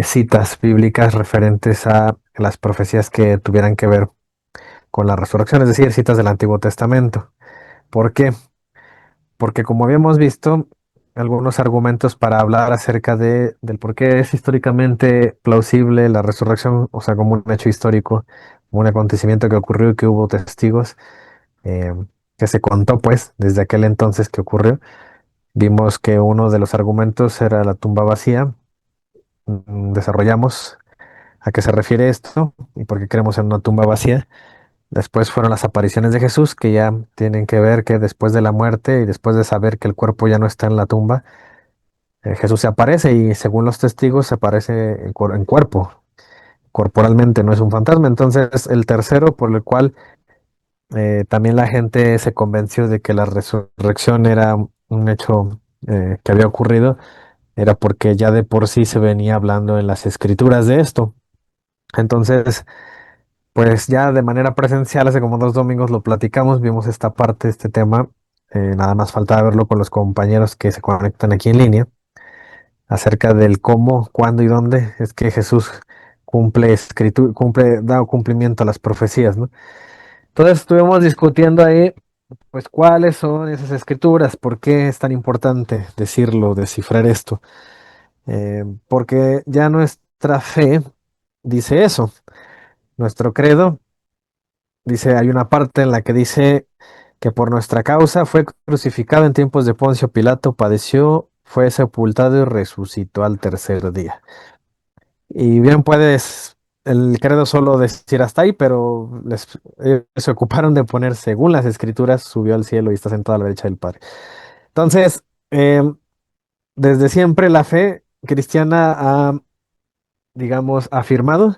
citas bíblicas referentes a las profecías que tuvieran que ver con la resurrección, es decir, citas del Antiguo Testamento. ¿Por qué? Porque como habíamos visto, algunos argumentos para hablar acerca del por qué es históricamente plausible la resurrección, o sea, como un hecho histórico, como un acontecimiento que ocurrió y que hubo testigos, eh, que se contó pues desde aquel entonces que ocurrió. Vimos que uno de los argumentos era la tumba vacía. Desarrollamos a qué se refiere esto y por qué creemos en una tumba vacía. Después fueron las apariciones de Jesús, que ya tienen que ver que después de la muerte y después de saber que el cuerpo ya no está en la tumba, Jesús se aparece y según los testigos se aparece en cuerpo, corporalmente, no es un fantasma. Entonces, el tercero por el cual también la gente se convenció de que la resurrección era un hecho que había ocurrido, era porque ya de por sí se venía hablando en las escrituras de esto. Entonces, pues ya de manera presencial, hace como 2 domingos lo platicamos, vimos esta parte, este tema. Nada más faltaba verlo con los compañeros que se conectan aquí en línea, acerca del cómo, cuándo y dónde es que Jesús da cumplimiento a las profecías, ¿no? Entonces estuvimos discutiendo ahí, pues cuáles son esas escrituras, por qué es tan importante decirlo, descifrar esto. Porque ya nuestra fe dice eso. Nuestro credo dice, hay una parte en la que dice que por nuestra causa fue crucificado en tiempos de Poncio Pilato, padeció, fue sepultado y resucitó al tercer día. Y bien puedes el credo solo decir hasta ahí, pero ellos se ocuparon de poner, según las escrituras, subió al cielo y está sentado a la derecha del Padre. Entonces, desde siempre la fe cristiana ha, digamos, afirmado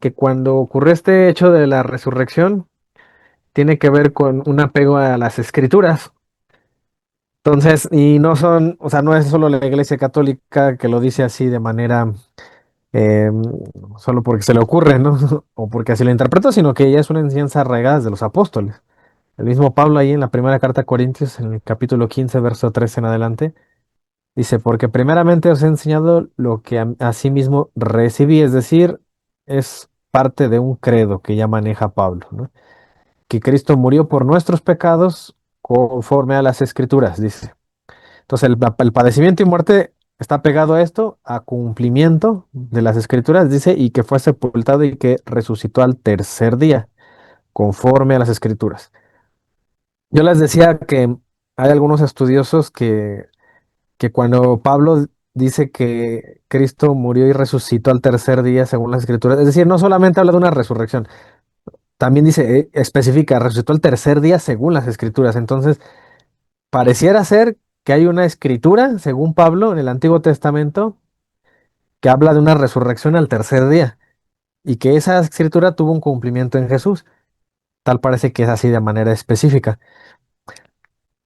que cuando ocurrió este hecho de la resurrección, tiene que ver con un apego a las escrituras. Entonces, y no son, o sea, no es solo la Iglesia Católica que lo dice así de manera eh, solo porque se le ocurre, ¿no? O porque así lo interpreto, sino que ya es una enseñanza arraigada de los apóstoles. El mismo Pablo ahí en la primera carta a Corintios, en el capítulo 15 verso 13 en adelante, dice, porque primeramente os he enseñado lo que asimismo recibí, es decir, es parte de un credo que ya maneja Pablo, ¿no? Que Cristo murió por nuestros pecados conforme a las escrituras, dice. Entonces el padecimiento y muerte está pegado a esto, a cumplimiento de las escrituras, dice, y que fue sepultado y que resucitó al tercer día, conforme a las escrituras. Yo les decía que hay algunos estudiosos que cuando Pablo dice que Cristo murió y resucitó al tercer día, según las escrituras, es decir, no solamente habla de una resurrección, también dice, especifica, resucitó al tercer día según las escrituras. Entonces, pareciera ser que hay una escritura, según Pablo, en el Antiguo Testamento, que habla de una resurrección al tercer día y que esa escritura tuvo un cumplimiento en Jesús. Tal parece que es así de manera específica.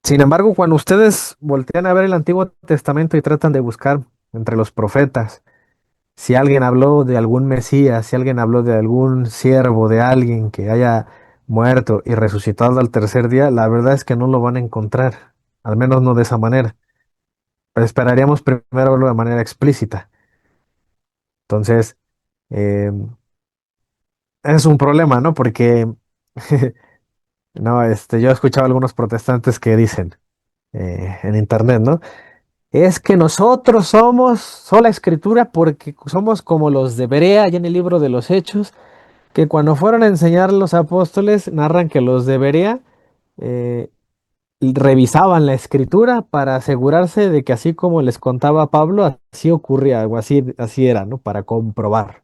Sin embargo, cuando ustedes voltean a ver el Antiguo Testamento y tratan de buscar entre los profetas, si alguien habló de algún Mesías, si alguien habló de algún siervo, de alguien que haya muerto y resucitado al tercer día, la verdad es que no lo van a encontrar, al menos no de esa manera. Pero esperaríamos primero verlo de manera explícita. Entonces, eh, es un problema, ¿no? Porque no, yo he escuchado a algunos protestantes que dicen en internet, ¿no? Es que nosotros somos sola escritura porque somos como los de Berea, allá en el libro de los Hechos, que cuando fueron a enseñar los apóstoles, narran que los de Berea eh, revisaban la escritura para asegurarse de que así como les contaba Pablo, así ocurría, algo así, así era, ¿no? Para comprobar.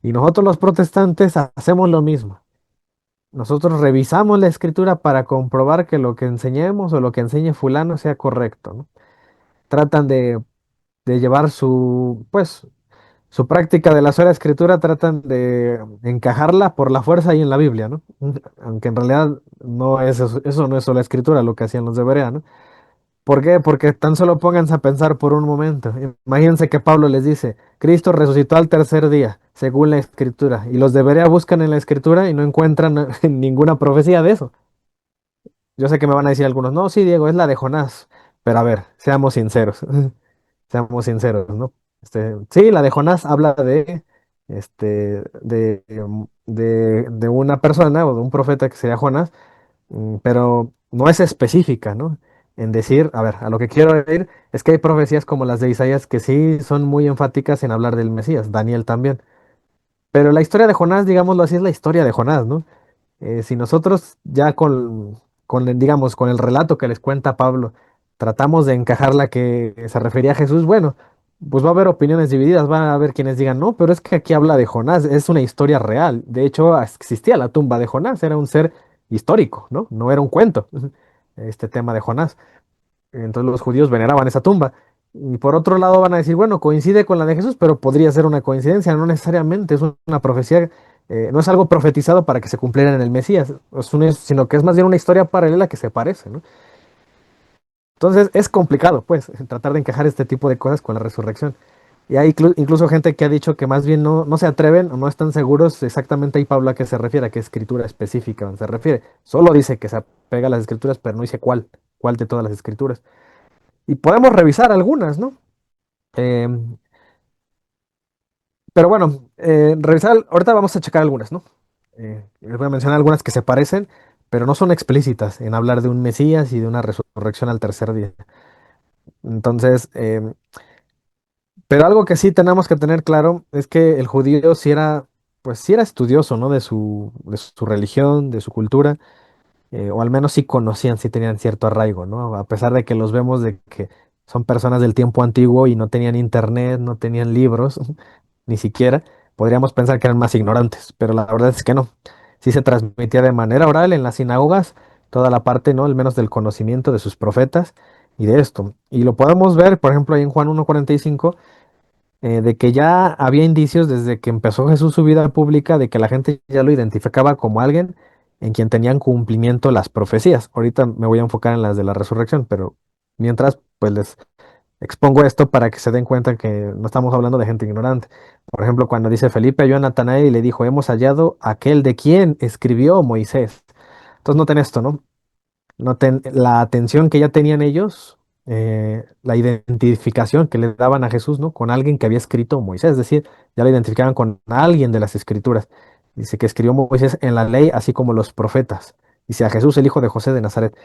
Y nosotros los protestantes hacemos lo mismo. Nosotros revisamos la escritura para comprobar que lo que enseñemos o lo que enseñe fulano sea correcto, ¿no? Tratan de llevar pues, su práctica de la sola escritura, tratan de encajarla por la fuerza ahí en la Biblia, ¿no? Aunque en realidad no es eso no es sola escritura lo que hacían los de Berea, ¿no? ¿Por qué? Porque tan solo pónganse a pensar por un momento. Imagínense que Pablo les dice, Cristo resucitó al tercer día, según la escritura, y los de Berea buscan en la escritura y no encuentran ninguna profecía de eso. Yo sé que me van a decir algunos, no, sí, Diego, es la de Jonás, pero a ver, seamos sinceros, seamos sinceros, ¿no? Sí, la de Jonás habla de una persona o de un profeta que sería Jonás, pero no es específica, ¿no? En decir, a ver, a lo que quiero ir es que hay profecías como las de Isaías que sí son muy enfáticas en hablar del Mesías, Daniel también. Pero la historia de Jonás, digámoslo así, es la historia de Jonás, ¿no? Si nosotros ya digamos, con el relato que les cuenta Pablo, tratamos de encajar la que se refería a Jesús, bueno, pues va a haber opiniones divididas, va a haber quienes digan, no, pero es que aquí habla de Jonás, es una historia real. De hecho, existía la tumba de Jonás, era un ser histórico, ¿no? No era un cuento, este tema de Jonás. Entonces los judíos veneraban esa tumba. Y por otro lado van a decir, bueno, coincide con la de Jesús, pero podría ser una coincidencia, no necesariamente, es una profecía, no es algo profetizado para que se cumpliera en el Mesías, sino que es más bien una historia paralela que se parece, ¿no? Entonces es complicado, pues, tratar de encajar este tipo de cosas con la resurrección. Y hay incluso gente que ha dicho que más bien no se atreven o no están seguros exactamente ahí Pablo a qué se refiere, a qué escritura específica se refiere. Solo dice que se apega a las escrituras, pero no dice cuál de todas las escrituras. Y podemos revisar algunas, ¿no? Eh, pero bueno, revisar, ahorita vamos a checar algunas, ¿no? Les voy a mencionar algunas que se parecen, pero no son explícitas en hablar de un Mesías y de una resurrección al tercer día. Entonces, pero algo que sí tenemos que tener claro es que el judío sí era, pues sí era estudioso, ¿no? De su religión, de su cultura, o al menos sí conocían, sí tenían cierto arraigo, ¿no? A pesar de que los vemos de que son personas del tiempo antiguo y no tenían internet, no tenían libros, ni siquiera, podríamos pensar que eran más ignorantes, pero la verdad es que no. Sí se transmitía de manera oral en las sinagogas toda la parte, ¿no? Al menos del conocimiento de sus profetas y de esto. Y lo podemos ver, por ejemplo, ahí en Juan 1:45 de que ya había indicios desde que empezó Jesús su vida pública de que la gente ya lo identificaba como alguien en quien tenían cumplimiento las profecías. Ahorita me voy a enfocar en las de la resurrección, pero mientras, pues les expongo esto para que se den cuenta que no estamos hablando de gente ignorante. Por ejemplo, cuando dice Felipe halló a Natanael y le dijo, hemos hallado aquel de quien escribió Moisés. Entonces noten esto, ¿no? Noten la atención que ya tenían ellos, la identificación que le daban a Jesús, ¿no? Con alguien que había escrito Moisés, es decir, ya lo identificaban con alguien de las escrituras. Dice que escribió Moisés en la ley, así como los profetas. Dice a Jesús, el hijo de José de Nazaret.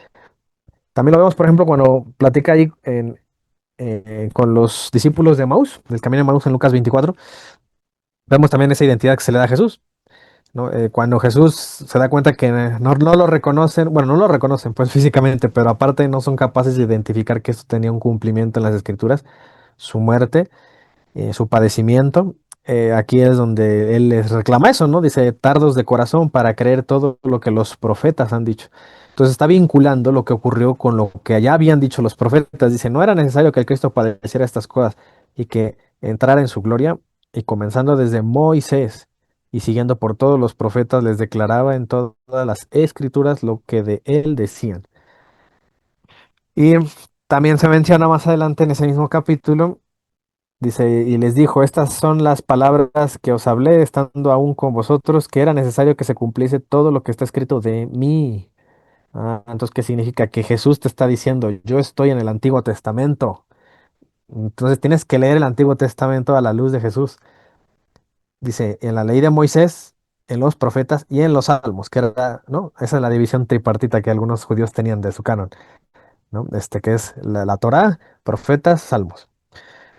También lo vemos, por ejemplo, cuando platica ahí con los discípulos de Maús, del camino de Maús en Lucas 24. Vemos también esa identidad que se le da a Jesús, ¿no? Cuando Jesús se da cuenta que no lo reconocen, bueno, no lo reconocen pues físicamente, pero aparte no son capaces de identificar que esto tenía un cumplimiento en las escrituras, su muerte, su padecimiento. Aquí es donde él les reclama eso, ¿no? Dice, tardos de corazón para creer todo lo que los profetas han dicho. Entonces está vinculando lo que ocurrió con lo que allá habían dicho los profetas. Dice, no era necesario que el Cristo padeciera estas cosas y que entrara en su gloria. Y comenzando desde Moisés y siguiendo por todos los profetas, les declaraba en todas las escrituras lo que de él decían. Y también se menciona más adelante en ese mismo capítulo. Dice, y les dijo, estas son las palabras que os hablé estando aún con vosotros, que era necesario que se cumpliese todo lo que está escrito de mí. Entonces, ¿qué significa? Que Jesús te está diciendo, yo estoy en el Antiguo Testamento. Entonces tienes que leer el Antiguo Testamento a la luz de Jesús. Dice, en la ley de Moisés, en los profetas y en los salmos, que era, ¿no? Esa es la división tripartita que algunos judíos tenían de su canon, ¿no? Que es la Torá, profetas, salmos.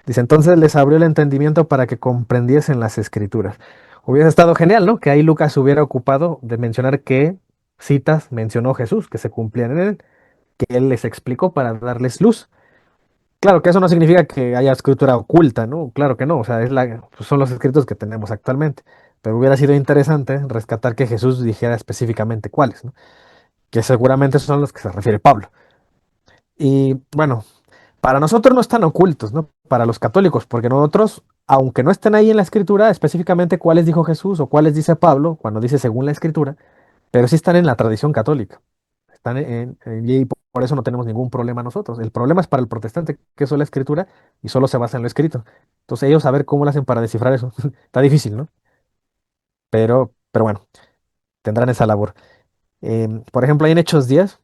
Dice, entonces les abrió el entendimiento para que comprendiesen las escrituras. Hubiera estado genial, ¿no? Que ahí Lucas se hubiera ocupado de mencionar qué citas mencionó Jesús, que se cumplían en él, que él les explicó para darles luz. Claro que eso no significa que haya escritura oculta, ¿no? Claro que no, o sea, pues son los escritos que tenemos actualmente. Pero hubiera sido interesante rescatar que Jesús dijera específicamente cuáles, ¿no? Que seguramente son los que se refiere Pablo. Y bueno, para nosotros no están ocultos, ¿no? Para los católicos, porque nosotros, aunque no estén ahí en la escritura, específicamente cuáles dijo Jesús o cuáles dice Pablo, cuando dice según la escritura, pero sí están en la tradición católica. Y por eso no tenemos ningún problema nosotros. El problema es para el protestante, que eso es la escritura y solo se basa en lo escrito. Entonces ellos a ver cómo lo hacen para descifrar eso. Está difícil, ¿no? Pero bueno, tendrán esa labor. Por ejemplo, ahí en Hechos 10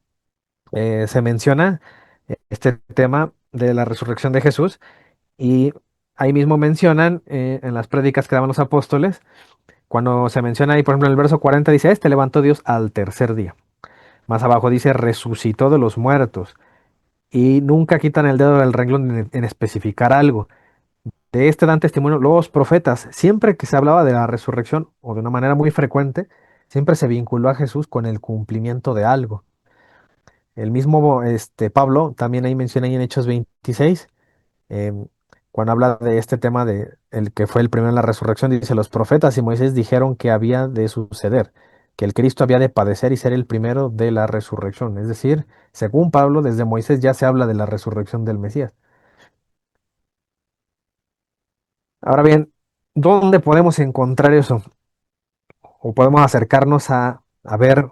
se menciona este tema de la resurrección de Jesús. Y ahí mismo mencionan en las prédicas que daban los apóstoles, cuando se menciona ahí, por ejemplo, en el verso 40 dice, este levantó Dios al tercer día. Más abajo dice, resucitó de los muertos. Y nunca quitan el dedo del renglón en especificar algo. De este dan testimonio los profetas. Siempre que se hablaba de la resurrección, o de una manera muy frecuente, siempre se vinculó a Jesús con el cumplimiento de algo. El mismo Pablo también ahí menciona ahí en Hechos 26, em, cuando habla de este tema de el que fue el primero en la resurrección, dice, los profetas y Moisés dijeron que había de suceder, que el Cristo había de padecer y ser el primero de la resurrección. Es decir, según Pablo, desde Moisés ya se habla de la resurrección del Mesías. Ahora bien, ¿dónde podemos encontrar eso? O podemos acercarnos a ver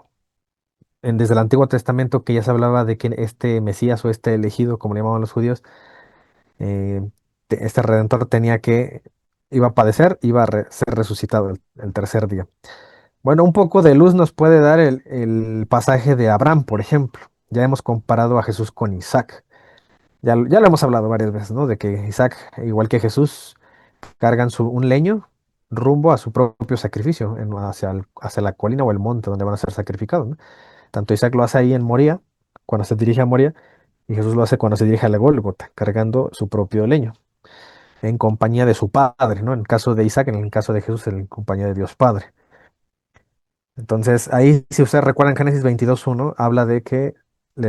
desde el Antiguo Testamento que ya se hablaba de que este Mesías o este elegido, como le llamaban los judíos, eh, este redentor iba a padecer, iba a ser resucitado el tercer día. Bueno, un poco de luz nos puede dar el pasaje de Abraham, por ejemplo. Ya hemos comparado a Jesús con Isaac. Ya lo hemos hablado varias veces, ¿no? De que Isaac, igual que Jesús, cargan un leño rumbo a su propio sacrificio, hacia la colina o el monte donde van a ser sacrificados, ¿no? Tanto Isaac lo hace ahí en Moría, cuando se dirige a Moría, y Jesús lo hace cuando se dirige a la Gólgota, cargando su propio leño, en compañía de su Padre, ¿no? En el caso de Isaac, en el caso de Jesús, en compañía de Dios Padre. Entonces, ahí, si ustedes recuerdan, Génesis 22:1 habla de que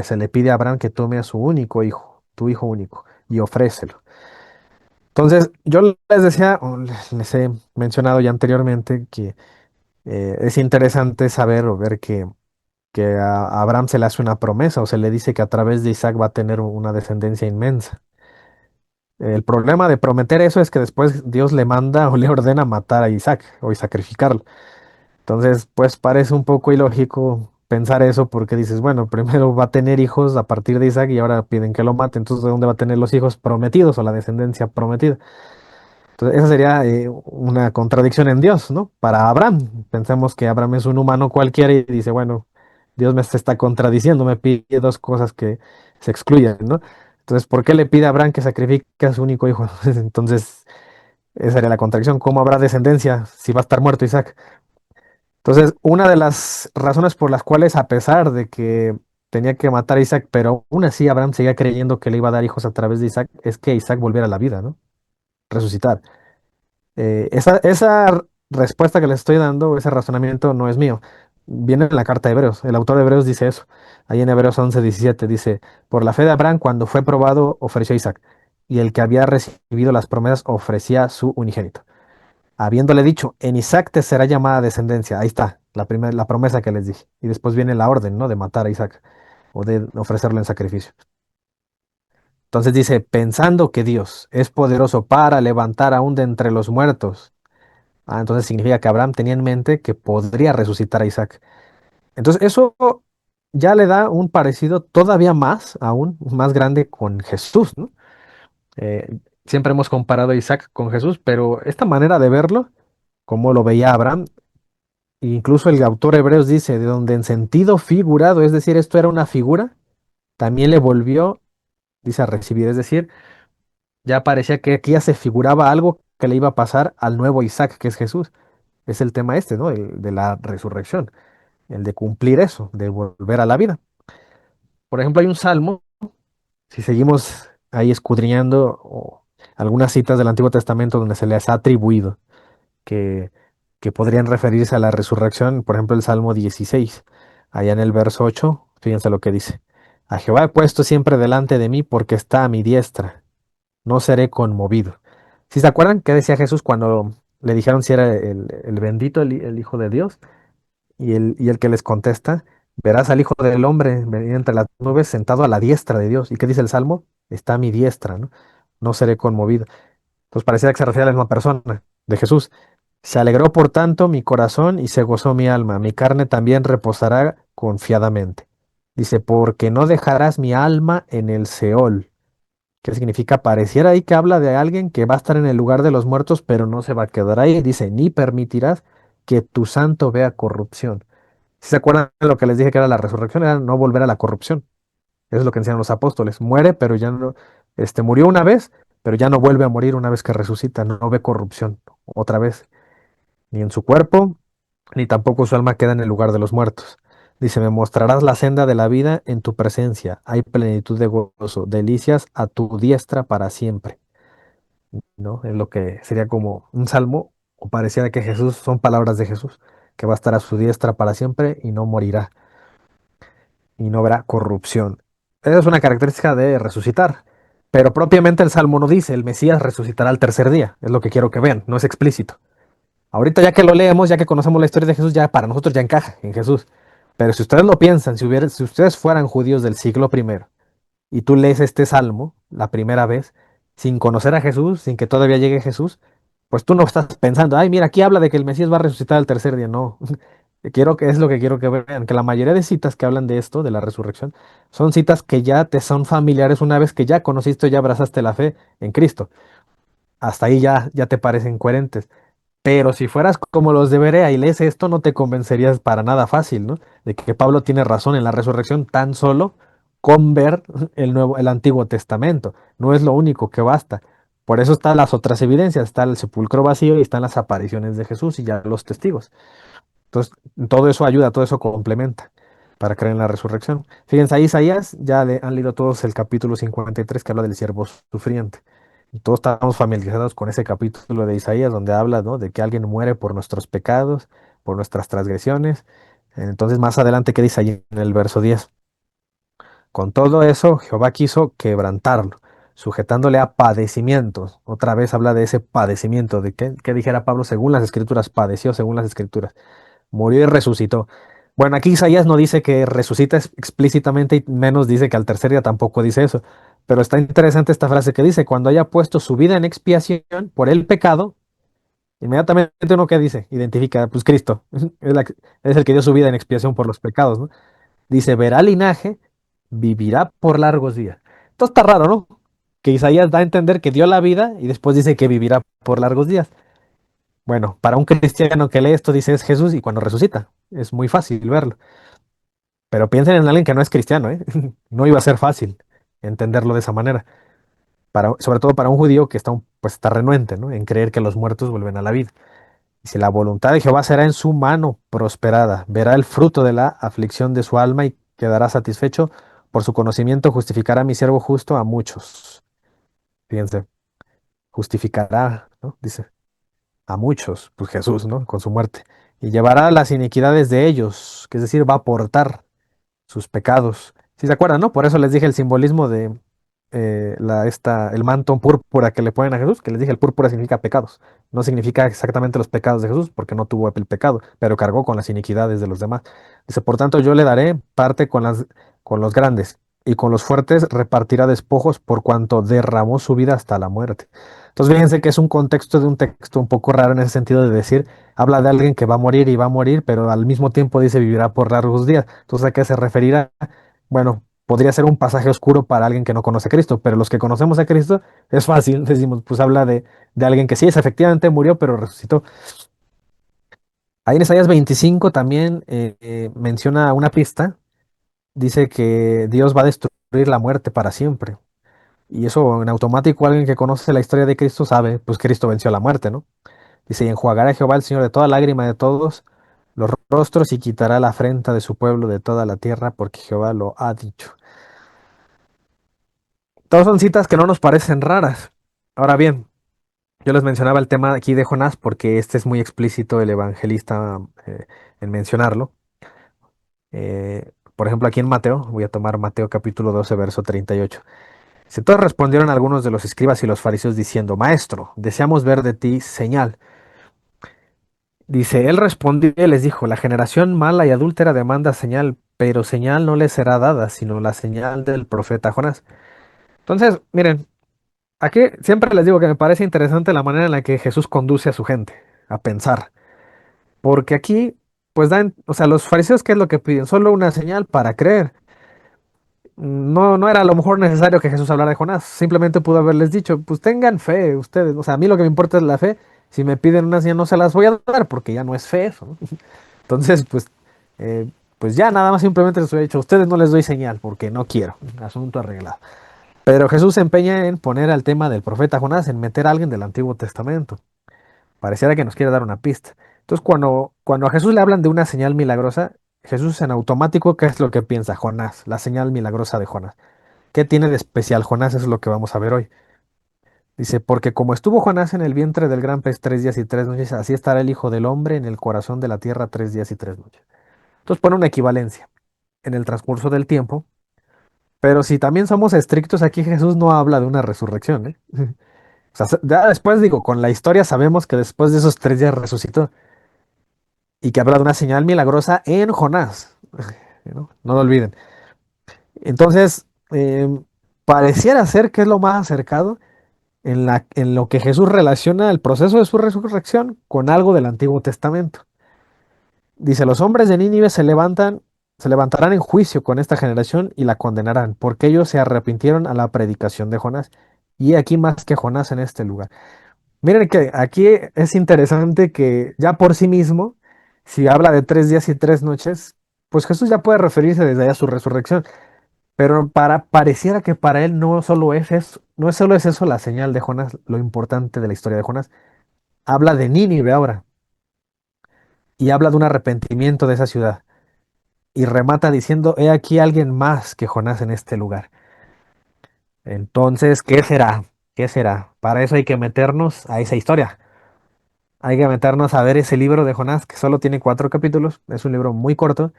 se le pide a Abraham que tome a su único hijo, tu hijo único, y ofrécelo. Entonces, yo les decía, o les he mencionado ya anteriormente que es interesante saber o ver que a Abraham se le hace una promesa o se le dice que a través de Isaac va a tener una descendencia inmensa. El problema de prometer eso es que después Dios le manda o le ordena matar a Isaac o y sacrificarlo. Entonces, pues parece un poco ilógico pensar eso porque dices, bueno, primero va a tener hijos a partir de Isaac y ahora piden que lo mate. Entonces, ¿de dónde va a tener los hijos prometidos o la descendencia prometida? Entonces, esa sería una contradicción en Dios, ¿no? Para Abraham. Pensemos que Abraham es un humano cualquiera y dice, bueno, Dios me se está contradiciendo, me pide dos cosas que se excluyen, ¿no? Entonces, ¿por qué le pide a Abraham que sacrifique a su único hijo? Entonces, esa sería la contradicción. ¿Cómo habrá descendencia si va a estar muerto Isaac? Entonces, una de las razones por las cuales, a pesar de que tenía que matar a Isaac, pero aún así Abraham seguía creyendo que le iba a dar hijos a través de Isaac, es que Isaac volviera a la vida, ¿no? Resucitar. Esa respuesta que les estoy dando, ese razonamiento no es mío. Viene en la carta de Hebreos. El autor de Hebreos dice eso. Ahí en Hebreos 11:17 dice, por la fe de Abraham, cuando fue probado, ofreció a Isaac. Y el que había recibido las promesas ofrecía su unigénito. Habiéndole dicho, en Isaac te será llamada descendencia. Ahí está, la promesa que les dije. Y después viene la orden, ¿no? De matar a Isaac o de ofrecerlo en sacrificio. Entonces dice, pensando que Dios es poderoso para levantar aún de entre los muertos. Entonces significa que Abraham tenía en mente que podría resucitar a Isaac. Entonces eso ya le da un parecido todavía más, aún más grande con Jesús, ¿no? Siempre hemos comparado a Isaac con Jesús, pero esta manera de verlo, como lo veía Abraham, incluso el autor Hebreos dice, de donde en sentido figurado, es decir, esto era una figura, también le volvió, dice, a recibir, es decir, ya parecía que aquí ya se figuraba algo que le iba a pasar al nuevo Isaac, que es Jesús. Es el tema este, ¿no? El de la resurrección, el de cumplir eso, de volver a la vida. Por ejemplo, hay un salmo, si seguimos ahí escudriñando algunas citas del Antiguo Testamento donde se les ha atribuido que, que podrían referirse a la resurrección, por ejemplo, el Salmo 16, allá en el verso 8, fíjense lo que dice. A Jehová he puesto siempre delante de mí porque está a mi diestra, no seré conmovido. ¿Sí se acuerdan qué decía Jesús cuando le dijeron si era el bendito, el Hijo de Dios? Y el que les contesta, verás al Hijo del Hombre venir entre las nubes sentado a la diestra de Dios. ¿Y qué dice el Salmo? Está a mi diestra, ¿no? No seré conmovido. Pues parecía que se refiere a la misma persona, de Jesús. Se alegró por tanto mi corazón y se gozó mi alma. Mi carne también reposará confiadamente. Dice, porque no dejarás mi alma en el Seol. ¿Qué significa? Pareciera ahí que habla de alguien que va a estar en el lugar de los muertos, pero no se va a quedar ahí. Dice, ni permitirás que tu santo vea corrupción. Si se acuerdan de lo que les dije que era la resurrección, era no volver a la corrupción. Eso es lo que enseñan los apóstoles. Muere, pero ya no, murió una vez, pero ya no vuelve a morir una vez que resucita, no ve corrupción otra vez, ni en su cuerpo, ni tampoco su alma queda en el lugar de los muertos. Dice, me mostrarás la senda de la vida en tu presencia, hay plenitud de gozo, delicias a tu diestra para siempre, ¿no? Es lo que sería como un salmo, o pareciera que Jesús, son palabras de Jesús, que va a estar a su diestra para siempre y no morirá, y no verá corrupción. Esa es una característica de resucitar. Pero propiamente el Salmo no dice, el Mesías resucitará al tercer día. Es lo que quiero que vean, no es explícito. Ahorita ya que lo leemos, ya que conocemos la historia de Jesús, ya para nosotros ya encaja en Jesús. Pero si ustedes lo piensan, si ustedes fueran judíos del siglo primero y tú lees este salmo la primera vez, sin conocer a Jesús, sin que todavía llegue Jesús, pues tú no estás pensando, ay, mira, aquí habla de que el Mesías va a resucitar al tercer día. No, es lo que quiero que vean, que la mayoría de citas que hablan de esto, de la resurrección, son citas que ya te son familiares una vez que ya conociste o ya abrazaste la fe en Cristo. Hasta ahí ya te parecen coherentes. Pero si fueras como los de Berea y lees esto, no te convencerías para nada fácil, ¿no? De que Pablo tiene razón en la resurrección tan solo con ver el Antiguo Testamento. No es lo único que basta. Por eso están las otras evidencias, está el sepulcro vacío y están las apariciones de Jesús y ya los testigos. Entonces, todo eso ayuda, todo eso complementa para creer en la resurrección. Fíjense, ahí Isaías, han leído todos el capítulo 53 que habla del siervo sufriente. Y todos estamos familiarizados con ese capítulo de Isaías donde habla, ¿no?, de que alguien muere por nuestros pecados, por nuestras transgresiones. Entonces, más adelante, ¿qué dice allí en el verso 10? Con todo eso, Jehová quiso quebrantarlo, sujetándole a padecimientos. Otra vez habla de ese padecimiento, de que dijera Pablo, según las escrituras, padeció según las escrituras, murió y resucitó. Bueno, aquí Isaías no dice que resucita explícitamente y menos dice que al tercer día tampoco dice eso. Pero está interesante esta frase que dice, cuando haya puesto su vida en expiación por el pecado, inmediatamente uno que dice, identifica, pues Cristo, es el que dio su vida en expiación por los pecados, ¿no? Dice, verá linaje, vivirá por largos días. Esto está raro, ¿no? Que Isaías da a entender que dio la vida y después dice que vivirá por largos días. Bueno, para un cristiano que lee esto dice es Jesús y cuando resucita. Es muy fácil verlo. Pero piensen en alguien que no es cristiano, ¿eh? No iba a ser fácil entenderlo de esa manera. Sobre todo para un judío que pues está renuente, ¿no?, en creer que los muertos vuelven a la vida. Y si la voluntad de Jehová será en su mano prosperada, verá el fruto de la aflicción de su alma y quedará satisfecho. Por su conocimiento justificará a mi siervo justo a muchos. Fíjense, justificará, ¿no? Dice, a muchos, pues Jesús, ¿no?, con su muerte. Y llevará las iniquidades de ellos, que es decir, va a portar sus pecados. Si se acuerdan, ¿no? Por eso les dije el simbolismo de el manto púrpura que le ponen a Jesús, que les dije, el púrpura significa pecados. No significa exactamente los pecados de Jesús, porque no tuvo el pecado, pero cargó con las iniquidades de los demás. Dice, por tanto, yo le daré parte con los grandes, y con los fuertes repartirá despojos por cuanto derramó su vida hasta la muerte. Entonces, fíjense que es un contexto de un texto un poco raro en ese sentido de decir, habla de alguien que va a morir y va a morir, pero al mismo tiempo dice vivirá por largos días. Entonces, ¿a qué se referirá? Bueno, podría ser un pasaje oscuro para alguien que no conoce a Cristo, pero los que conocemos a Cristo es fácil, decimos, pues habla de alguien que sí, efectivamente murió, pero resucitó. Ahí en Isaías 25 también menciona una pista, dice que Dios va a destruir la muerte para siempre. Y eso en automático alguien que conoce la historia de Cristo sabe, pues Cristo venció la muerte, ¿no? Dice, y enjuagará Jehová el Señor de toda lágrima de todos los rostros y quitará la afrenta de su pueblo de toda la tierra, porque Jehová lo ha dicho. Todas son citas que no nos parecen raras. Ahora bien, yo les mencionaba el tema aquí de Jonás porque este es muy explícito el evangelista en mencionarlo. Por ejemplo, aquí en Mateo, voy a tomar Mateo capítulo 12, verso 38. Si todos respondieron algunos de los escribas y los fariseos diciendo, Maestro, deseamos ver de ti señal. Dice, él respondió y les dijo, la generación mala y adúltera demanda señal, pero señal no le será dada, sino la señal del profeta Jonás. Entonces, miren, aquí siempre les digo que me parece interesante la manera en la que Jesús conduce a su gente a pensar. Porque aquí, pues o sea, los fariseos, ¿qué es lo que piden? Solo una señal para creer. No era a lo mejor necesario que Jesús hablara de Jonás. Simplemente pudo haberles dicho, pues tengan fe ustedes. O sea, a mí lo que me importa es la fe. Si me piden una señal, no se las voy a dar porque ya no es fe eso, ¿no? Entonces, pues ya nada más simplemente les hubiera dicho, a ustedes no les doy señal porque no quiero. Asunto arreglado. Pero Jesús se empeña en poner al tema del profeta Jonás, en meter a alguien del Antiguo Testamento. Pareciera que nos quiere dar una pista. Entonces, cuando a Jesús le hablan de una señal milagrosa, Jesús en automático, ¿qué es lo que piensa? Jonás, la señal milagrosa de Jonás. ¿Qué tiene de especial Jonás? Eso es lo que vamos a ver hoy. Dice, porque como estuvo Jonás en el vientre del gran pez 3 días y 3 noches, así estará el Hijo del Hombre en el corazón de la tierra 3 días y 3 noches. Entonces pone una equivalencia en el transcurso del tiempo, pero si también somos estrictos, aquí Jesús no habla de una resurrección, ¿eh? O sea, ya después digo, con la historia sabemos que después de esos 3 días resucitó y que habla de una señal milagrosa en Jonás, ¿no? No lo olviden. Entonces, pareciera ser que es lo más acercado en lo que Jesús relaciona el proceso de su resurrección con algo del Antiguo Testamento. Dice, los hombres de Nínive se levantarán en juicio con esta generación y la condenarán, porque ellos se arrepintieron a la predicación de Jonás. Y aquí más que Jonás en este lugar. Miren que aquí es interesante que ya por sí mismo, si habla de 3 días y 3 noches, pues Jesús ya puede referirse desde ahí a su resurrección. Pero pareciera que para él no solo es eso, no es solo es eso la señal de Jonás, lo importante de la historia de Jonás. Habla de Nínive ahora y habla de un arrepentimiento de esa ciudad. Y remata diciendo, he aquí alguien más que Jonás en este lugar. Entonces, ¿qué será? ¿Qué será? Para eso hay que meternos a esa historia. Hay que meternos a ver ese libro de Jonás, que solo tiene 4 capítulos. Es un libro muy corto,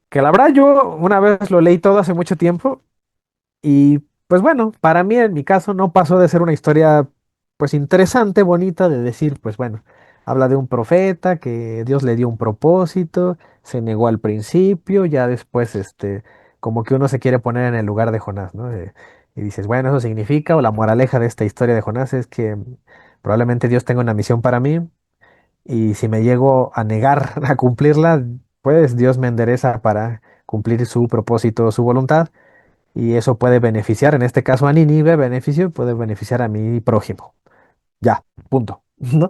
que la verdad yo una vez lo leí todo hace mucho tiempo. Y pues bueno, para mí en mi caso no pasó de ser una historia pues interesante, bonita, de decir, pues bueno, habla de un profeta que Dios le dio un propósito, se negó al principio, ya después como que uno se quiere poner en el lugar de Jonás, ¿no? Y dices, bueno, eso significa, o la moraleja de esta historia de Jonás es que probablemente Dios tenga una misión para mí y si me llego a negar a cumplirla, pues Dios me endereza para cumplir su propósito, su voluntad. Y eso puede beneficiar, en este caso a Nínive, beneficio, puede beneficiar a mi prójimo. Ya, punto. ¿No?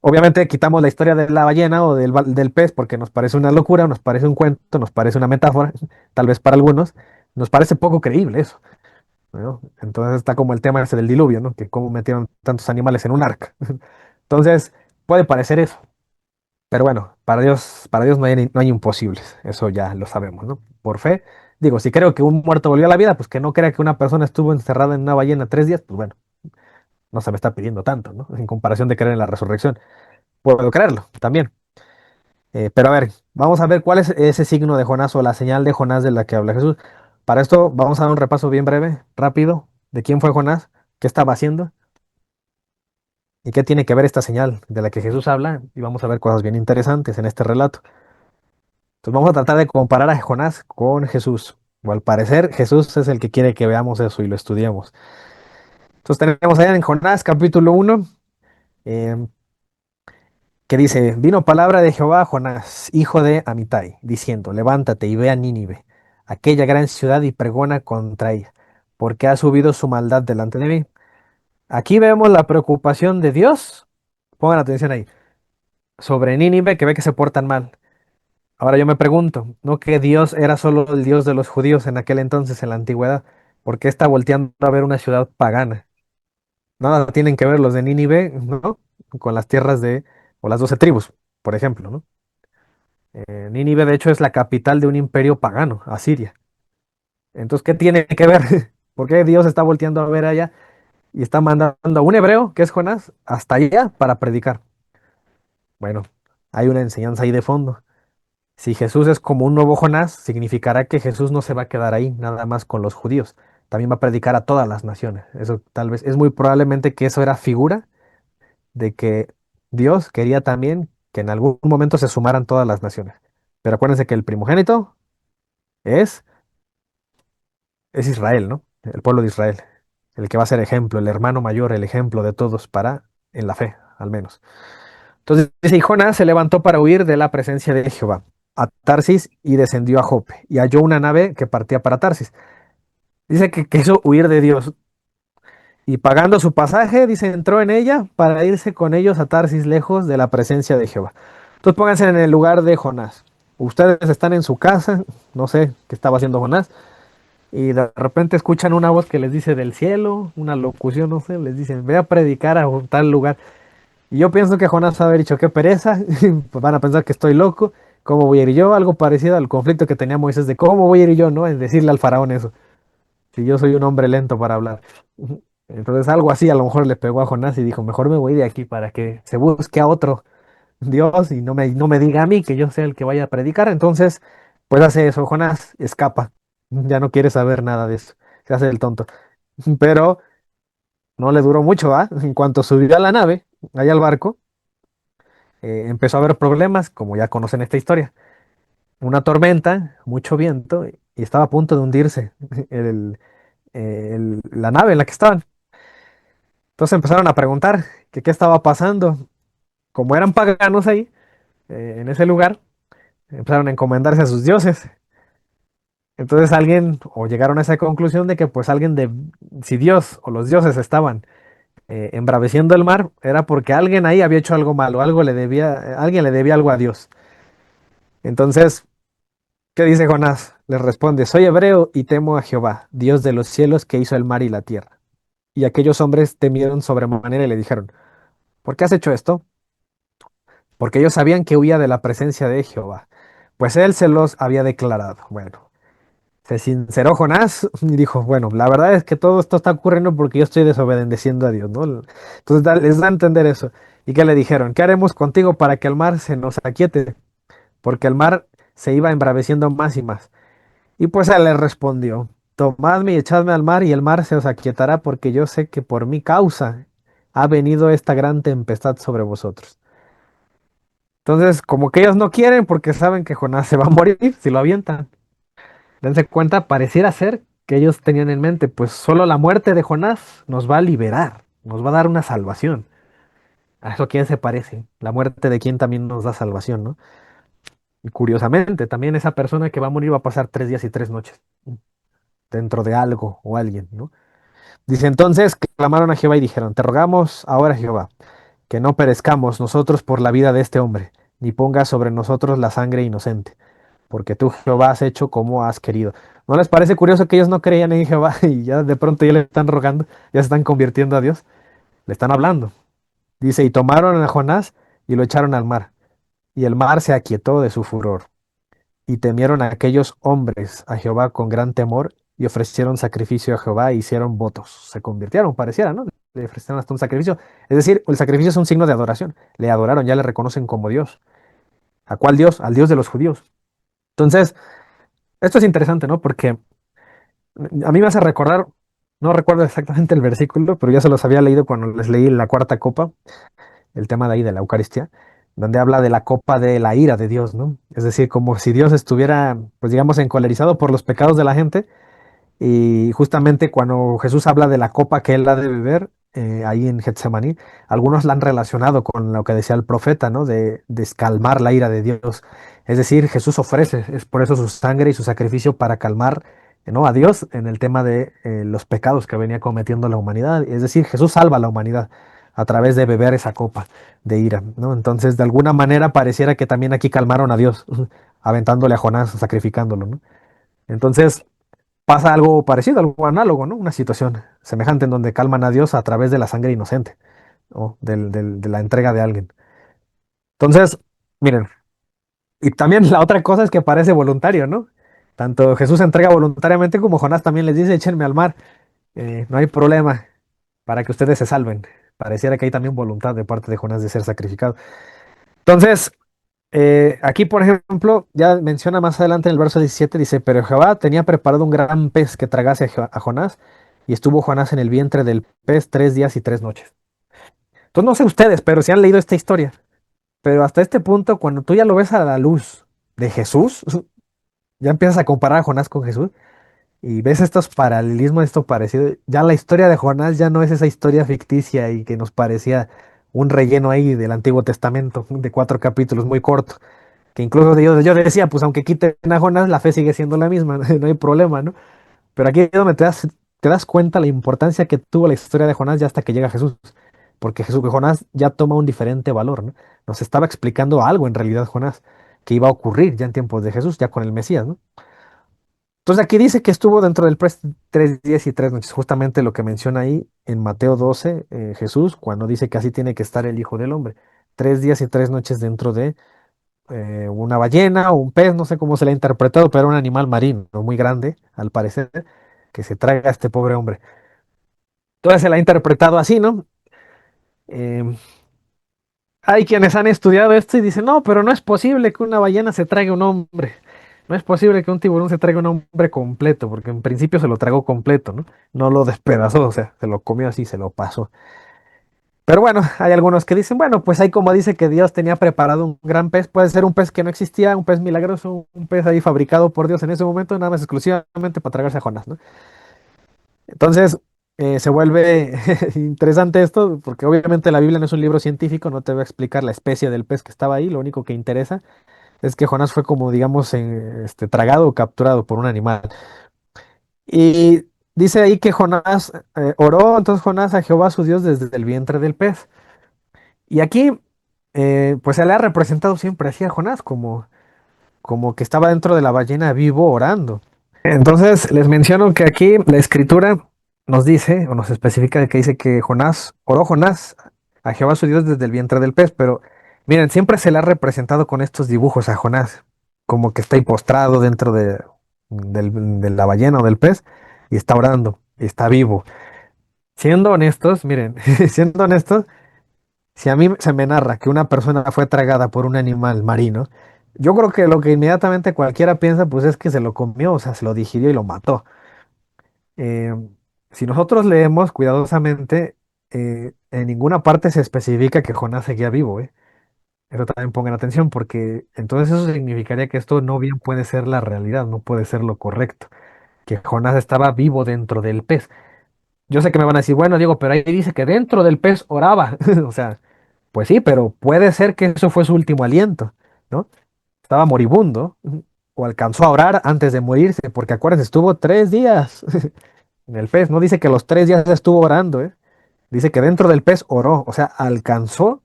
Obviamente quitamos la historia de la ballena o del pez porque nos parece una locura, nos parece un cuento, nos parece una metáfora, tal vez para algunos, nos parece poco creíble eso, ¿no? Entonces está como el tema ese del diluvio, ¿no? Que cómo metieron tantos animales en un arca. Entonces, puede parecer eso. Pero bueno, para Dios no hay imposibles, eso ya lo sabemos, ¿no? Por fe, digo, si creo que un muerto volvió a la vida, pues que no crea que una persona estuvo encerrada en una ballena 3 días, pues bueno, no se me está pidiendo tanto, ¿no? En comparación de creer en la resurrección. Puedo creerlo también. Pero a ver, vamos a ver cuál es ese signo de Jonás o la señal de Jonás de la que habla Jesús. Para esto vamos a dar un repaso bien breve, rápido, de quién fue Jonás, qué estaba haciendo y qué tiene que ver esta señal de la que Jesús habla. Y vamos a ver cosas bien interesantes en este relato. Entonces vamos a tratar de comparar a Jonás con Jesús. O al parecer Jesús es el que quiere que veamos eso y lo estudiemos. Entonces tenemos allá en Jonás capítulo 1 que dice, vino palabra de Jehová a Jonás, hijo de Amitai, diciendo, levántate y ve a Nínive, aquella gran ciudad y pregona contra ella, porque ha subido su maldad delante de mí. Aquí vemos la preocupación de Dios, pongan atención ahí, sobre Nínive que ve que se portan mal. Ahora yo me pregunto, ¿no que Dios era solo el Dios de los judíos en aquel entonces, en la antigüedad? ¿Por qué está volteando a ver una ciudad pagana? Nada tienen que ver los de Nínive, ¿no? Con las tierras o las 12 tribus, por ejemplo, ¿no? Nínive, de hecho, es la capital de un imperio pagano, Asiria. Entonces, ¿qué tiene que ver? ¿Por qué Dios está volteando a ver allá y está mandando a un hebreo, que es Jonás, hasta allá para predicar? Bueno, hay una enseñanza ahí de fondo. Si Jesús es como un nuevo Jonás, significará que Jesús no se va a quedar ahí nada más con los judíos. También va a predicar a todas las naciones. Eso tal vez, es muy probablemente que eso era figura de que Dios quería también que en algún momento se sumaran todas las naciones. Pero acuérdense que el primogénito es, es Israel, ¿no? El pueblo de Israel. El que va a ser ejemplo, el hermano mayor, el ejemplo de todos para, en la fe, al menos. Entonces dice, y Jonás se levantó para huir de la presencia de Jehová a Tarsis y descendió a Jope y halló una nave que partía para Tarsis. Dice que quiso huir de Dios y pagando su pasaje, dice, entró en ella para irse con ellos a Tarsis lejos de la presencia de Jehová. Entonces pónganse en el lugar de Jonás. Ustedes están en su casa, no sé qué estaba haciendo Jonás, y de repente escuchan una voz que les dice del cielo, una locución, no sé, les dicen, ve a predicar a un tal lugar. Y yo pienso que Jonás haber dicho, qué pereza, pues van a pensar que estoy loco, ¿cómo voy a ir yo? Algo parecido al conflicto que tenía Moisés de cómo voy a ir yo, ¿no? En decirle al faraón eso, si yo soy un hombre lento para hablar. Entonces algo así a lo mejor le pegó a Jonás y dijo, mejor me voy de aquí para que se busque a otro Dios y no me diga a mí que yo sea el que vaya a predicar. Entonces, pues hace eso, Jonás escapa, ya no quiere saber nada de eso, se hace el tonto. Pero no le duró mucho, ¿ah? En cuanto subió a la nave, allá al barco, empezó a haber problemas, como ya conocen esta historia. Una tormenta, mucho viento, y estaba a punto de hundirse la nave en la que estaban. Entonces empezaron a preguntar que qué estaba pasando. Como eran paganos ahí, en ese lugar, empezaron a encomendarse a sus dioses. Entonces alguien, o llegaron a esa conclusión de que pues si Dios o los dioses estaban embraveciendo el mar, era porque alguien ahí había hecho algo malo, alguien le debía algo a Dios. Entonces, ¿qué dice Jonás? Les responde, soy hebreo y temo a Jehová, Dios de los cielos que hizo el mar y la tierra. Y aquellos hombres temieron sobremanera y le dijeron, ¿por qué has hecho esto? Porque ellos sabían que huía de la presencia de Jehová, pues él se los había declarado. Bueno, se sinceró Jonás y dijo, bueno, la verdad es que todo esto está ocurriendo porque yo estoy desobedeciendo a Dios, ¿no? Entonces les da a entender eso. ¿Y qué le dijeron? ¿Qué haremos contigo para que el mar se nos aquiete? Porque el mar se iba embraveciendo más y más. Y pues él le respondió, tomadme y echadme al mar y el mar se os aquietará porque yo sé que por mi causa ha venido esta gran tempestad sobre vosotros. Entonces, como que ellos no quieren porque saben que Jonás se va a morir si lo avientan. Dense cuenta, pareciera ser que ellos tenían en mente, pues solo la muerte de Jonás nos va a liberar, nos va a dar una salvación. A eso quién se parece, la muerte de quién también nos da salvación, ¿no? Y curiosamente, también esa persona que va a morir va a pasar 3 días y 3 noches dentro de algo o alguien, ¿no? Dice entonces, que clamaron a Jehová y dijeron, te rogamos ahora, Jehová, que no perezcamos nosotros por la vida de este hombre, ni pongas sobre nosotros la sangre inocente, porque tú, Jehová, has hecho como has querido. ¿No les parece curioso que ellos no creían en Jehová y ya de pronto ya le están rogando, ya se están convirtiendo a Dios? Le están hablando. Dice, y tomaron a Jonás y lo echaron al mar, y el mar se aquietó de su furor. Y temieron a aquellos hombres a Jehová con gran temor y ofrecieron sacrificio a Jehová e hicieron votos. Se convirtieron, pareciera, ¿no? Le ofrecieron hasta un sacrificio. Es decir, el sacrificio es un signo de adoración. Le adoraron, ya le reconocen como Dios. ¿A cuál Dios? Al Dios de los judíos. Entonces, esto es interesante, ¿no? Porque a mí me hace recordar, no recuerdo exactamente el versículo, pero ya se los había leído cuando les leí la cuarta copa, el tema de ahí de la Eucaristía, donde habla de la copa de la ira de Dios, ¿no? Es decir, como si Dios estuviera, pues digamos, encolerizado por los pecados de la gente. Y justamente cuando Jesús habla de la copa que él ha de beber, ahí en Getsemaní, algunos la han relacionado con lo que decía el profeta, ¿no? De calmar la ira de Dios. Es decir, Jesús ofrece, es por eso su sangre y su sacrificio para calmar, ¿no? A Dios en el tema de los pecados que venía cometiendo la humanidad. Es decir, Jesús salva a la humanidad a través de beber esa copa de ira, ¿no? Entonces, de alguna manera pareciera que también aquí calmaron a Dios, aventándole a Jonás, sacrificándolo, ¿no? Entonces, pasa algo parecido, algo análogo, ¿no? Una situación semejante en donde calman a Dios a través de la sangre inocente, ¿no? De la entrega de alguien. Entonces, miren, y también la otra cosa es que parece voluntario, ¿no? Tanto Jesús entrega voluntariamente como Jonás también les dice, échenme al mar, no hay problema para que ustedes se salven. Pareciera que hay también voluntad de parte de Jonás de ser sacrificado. Entonces, aquí, por ejemplo, ya menciona más adelante en el verso 17, dice, pero Jehová tenía preparado un gran pez que tragase a Jonás, y estuvo Jonás en el vientre del pez 3 días y 3 noches. Entonces, no sé ustedes, pero si han leído esta historia, pero hasta este punto, cuando tú ya lo ves a la luz de Jesús, ya empiezas a comparar a Jonás con Jesús, y ves estos paralelismos, esto parecido, ya la historia de Jonás ya no es esa historia ficticia y que nos parecía un relleno ahí del Antiguo Testamento, de 4 capítulos muy corto que incluso yo decía, pues aunque quiten a Jonás, la fe sigue siendo la misma, no hay problema, ¿no? Pero aquí es donde te das cuenta la importancia que tuvo la historia de Jonás ya hasta que llega Jesús, porque Jonás ya toma un diferente valor, ¿no? Nos estaba explicando algo en realidad Jonás, que iba a ocurrir ya en tiempos de Jesús, ya con el Mesías, ¿no? Entonces aquí dice que estuvo dentro del pez 3 días y 3 noches, justamente lo que menciona ahí en Mateo 12, Jesús, cuando dice que así tiene que estar el Hijo del Hombre. 3 días y 3 noches dentro de una ballena o un pez, no sé cómo se le ha interpretado, pero era un animal marino muy grande, al parecer, que se traga a este pobre hombre. Entonces se la ha interpretado así, ¿no? Em, Hay quienes han estudiado esto y dicen, no, pero no es posible que una ballena se traiga un hombre. No es posible que un tiburón se traiga un hombre completo, porque en principio se lo tragó completo, ¿no? No lo despedazó, o sea, se lo comió así, se lo pasó. Pero bueno, hay algunos que dicen, bueno, pues ahí como dice que Dios tenía preparado un gran pez, puede ser un pez que no existía, un pez milagroso, un pez ahí fabricado por Dios en ese momento, nada más exclusivamente para tragarse a Jonás, ¿no? Entonces, se vuelve interesante esto, porque obviamente la Biblia no es un libro científico, no te va a explicar la especie del pez que estaba ahí, lo único que interesa es que Jonás fue como, digamos, tragado o capturado por un animal. Y dice ahí que Jonás oró, entonces Jonás a Jehová su Dios desde el vientre del pez. Y aquí, pues se le ha representado siempre así a Jonás, como que estaba dentro de la ballena vivo orando. Entonces, les menciono que aquí la escritura nos dice, o nos especifica que dice que oró Jonás a Jehová su Dios desde el vientre del pez, pero miren, siempre se le ha representado con estos dibujos a Jonás, como que está ahí postrado dentro de la ballena o del pez, y está orando, y está vivo. Siendo honestos, miren, siendo honestos, si a mí se me narra que una persona fue tragada por un animal marino, yo creo que lo que inmediatamente cualquiera piensa, pues es que se lo comió, o sea, se lo digirió y lo mató. Eh, si nosotros leemos cuidadosamente, en ninguna parte se especifica que Jonás seguía vivo, ¿eh? Eso también pongan atención, porque entonces eso significaría que esto no bien puede ser la realidad, no puede ser lo correcto, que Jonás estaba vivo dentro del pez. Yo sé que me van a decir, bueno, Diego, pero ahí dice que dentro del pez oraba. O sea, pues sí, pero puede ser que eso fue su último aliento, ¿no? Estaba moribundo, o alcanzó a orar antes de morirse, porque acuérdense, estuvo 3 días en el pez. No dice que los 3 días estuvo orando, ¿eh? Dice que dentro del pez oró, o sea, alcanzó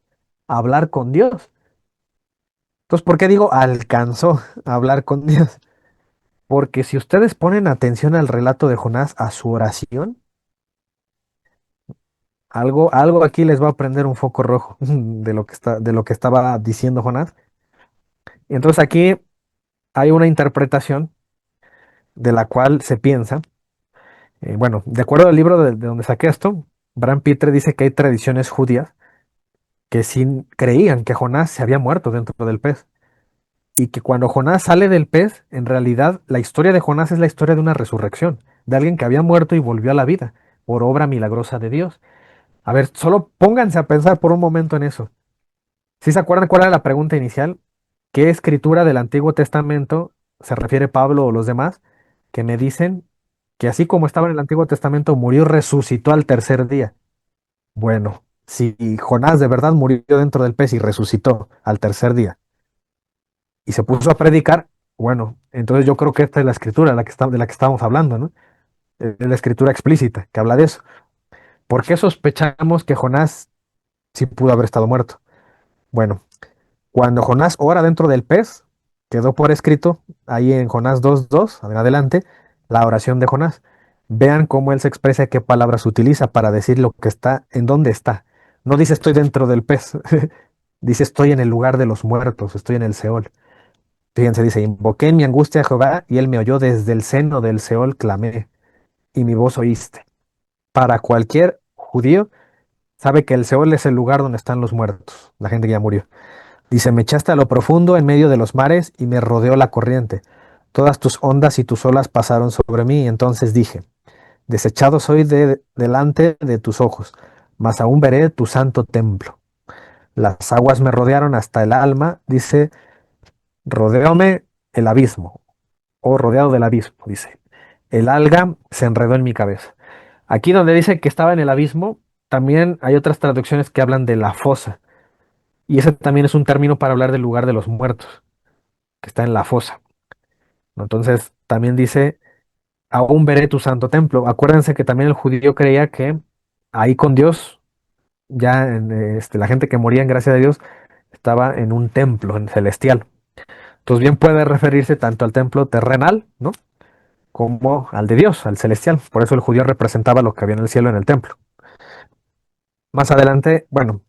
a hablar con Dios. Entonces, ¿por qué digo alcanzó a hablar con Dios? Porque si ustedes ponen atención al relato de Jonás, a su oración, algo aquí les va a prender un foco rojo de lo que estaba diciendo Jonás. Y entonces aquí hay una interpretación de la cual se piensa, bueno, de acuerdo al libro de donde saqué esto, Bram Pitre dice que hay tradiciones judías que sí creían que Jonás se había muerto dentro del pez y que cuando Jonás sale del pez, en realidad la historia de Jonás es la historia de una resurrección, de alguien que había muerto y volvió a la vida por obra milagrosa de Dios. A ver, solo pónganse a pensar por un momento en eso. ¿Sí se acuerdan cuál era la pregunta inicial? ¿Qué escritura del Antiguo Testamento se refiere Pablo o los demás que me dicen que así como estaba en el Antiguo Testamento murió y resucitó al tercer día? Bueno, si Jonás de verdad murió dentro del pez y resucitó al tercer día y se puso a predicar, bueno, entonces yo creo que esta es la escritura de la que estamos hablando, ¿no? Es la escritura explícita que habla de eso. ¿Por qué sospechamos que Jonás sí pudo haber estado muerto? Bueno, cuando Jonás ora dentro del pez, quedó por escrito ahí en Jonás 2:2, en adelante, la oración de Jonás. Vean cómo él se expresa, qué palabras utiliza para decir lo que está, en dónde está. No dice estoy dentro del pez, dice estoy en el lugar de los muertos, estoy en el Seol. Fíjense, dice, invoqué en mi angustia a Jehová y él me oyó desde el seno del Seol, clamé y mi voz oíste. Para cualquier judío, sabe que el Seol es el lugar donde están los muertos, la gente que ya murió. Dice, me echaste a lo profundo en medio de los mares y me rodeó la corriente. Todas tus ondas y tus olas pasaron sobre mí, y entonces dije, desechado soy delante de tus ojos, mas aún veré tu santo templo. Las aguas me rodearon hasta el alma, dice, rodeóme el abismo, o rodeado del abismo, dice. El alga se enredó en mi cabeza. Aquí donde dice que estaba en el abismo, también hay otras traducciones que hablan de la fosa, y ese también es un término para hablar del lugar de los muertos, que está en la fosa, ¿no? Entonces, también dice, aún veré tu santo templo. Acuérdense que también el judío creía que ahí con Dios, ya la gente que moría en gracia de Dios, estaba en un templo en celestial. Entonces, bien puede referirse tanto al templo terrenal, ¿no? como al de Dios, al celestial. Por eso el judío representaba lo que había en el cielo en el templo. Más adelante, bueno,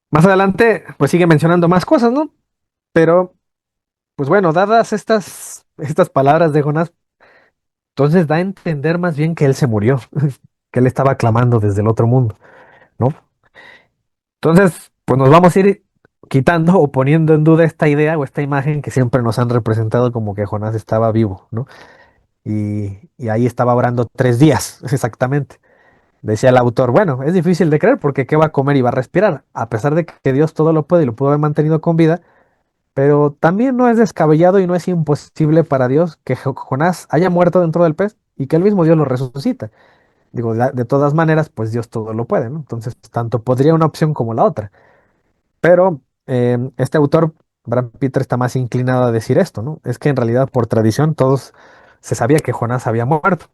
más adelante, pues sigue mencionando más cosas, ¿no? Pero, pues bueno, dadas estas palabras de Jonás, entonces da a entender más bien que él se murió, que él estaba clamando desde el otro mundo, ¿no? Entonces, pues nos vamos a ir quitando o poniendo en duda esta idea o esta imagen que siempre nos han representado como que Jonás estaba vivo, ¿no? Y ahí estaba orando 3 días, exactamente. Decía el autor, bueno, es difícil de creer porque ¿qué va a comer y va a respirar? A pesar de que Dios todo lo puede y lo pudo haber mantenido con vida, pero también no es descabellado y no es imposible para Dios que Jonás haya muerto dentro del pez y que el mismo Dios lo resucita. Digo, de todas maneras, pues Dios todo lo puede, ¿no? Entonces, tanto podría una opción como la otra. Pero este autor, Brad Peter, está más inclinado a decir esto, ¿no? Es que en realidad, por tradición, todos se sabía que Jonás había muerto,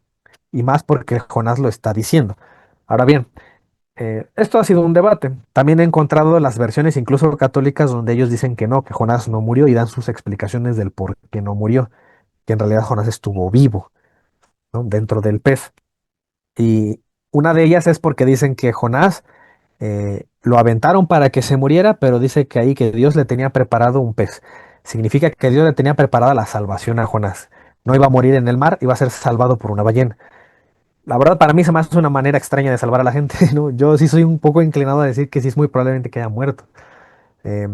y más porque Jonás lo está diciendo. Ahora bien, esto ha sido un debate. También he encontrado las versiones, incluso católicas, donde ellos dicen que no, que Jonás no murió y dan sus explicaciones del por qué no murió, que en realidad Jonás estuvo vivo, ¿no? Dentro del pez. Y una de ellas es porque dicen que Jonás lo aventaron para que se muriera, pero dice que ahí que Dios le tenía preparado un pez. Significa que Dios le tenía preparada la salvación a Jonás. No iba a morir en el mar, iba a ser salvado por una ballena. La verdad, para mí se me hace una manera extraña de salvar a la gente, ¿no? Yo sí soy un poco inclinado a decir que sí es muy probablemente que haya muerto. Eh,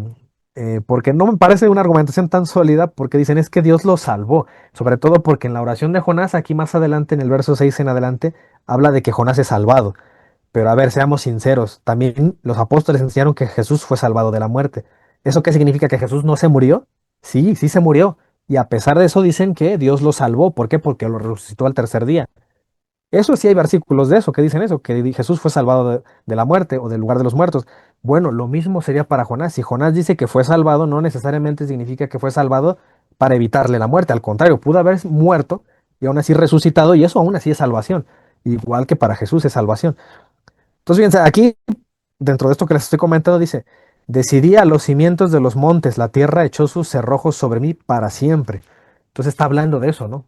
Porque no me parece una argumentación tan sólida, porque dicen es que Dios lo salvó. Sobre todo porque en la oración de Jonás, aquí más adelante, en el verso 6 en adelante, habla de que Jonás es salvado. Pero a ver, seamos sinceros, también los apóstoles enseñaron que Jesús fue salvado de la muerte. ¿Eso qué significa? ¿Que Jesús no se murió? Sí, sí se murió. Y a pesar de eso dicen que Dios lo salvó. ¿Por qué? Porque lo resucitó al tercer día. Eso sí hay versículos de eso que dicen eso, que Jesús fue salvado de la muerte o del lugar de los muertos. Bueno, lo mismo sería para Jonás. Si Jonás dice que fue salvado, no necesariamente significa que fue salvado para evitarle la muerte. Al contrario, pudo haber muerto y aún así resucitado y eso aún así es salvación. Igual que para Jesús es salvación. Entonces, fíjense, aquí, dentro de esto que les estoy comentando, dice, decidí a los cimientos de los montes, la tierra echó sus cerrojos sobre mí para siempre. Entonces está hablando de eso, ¿no?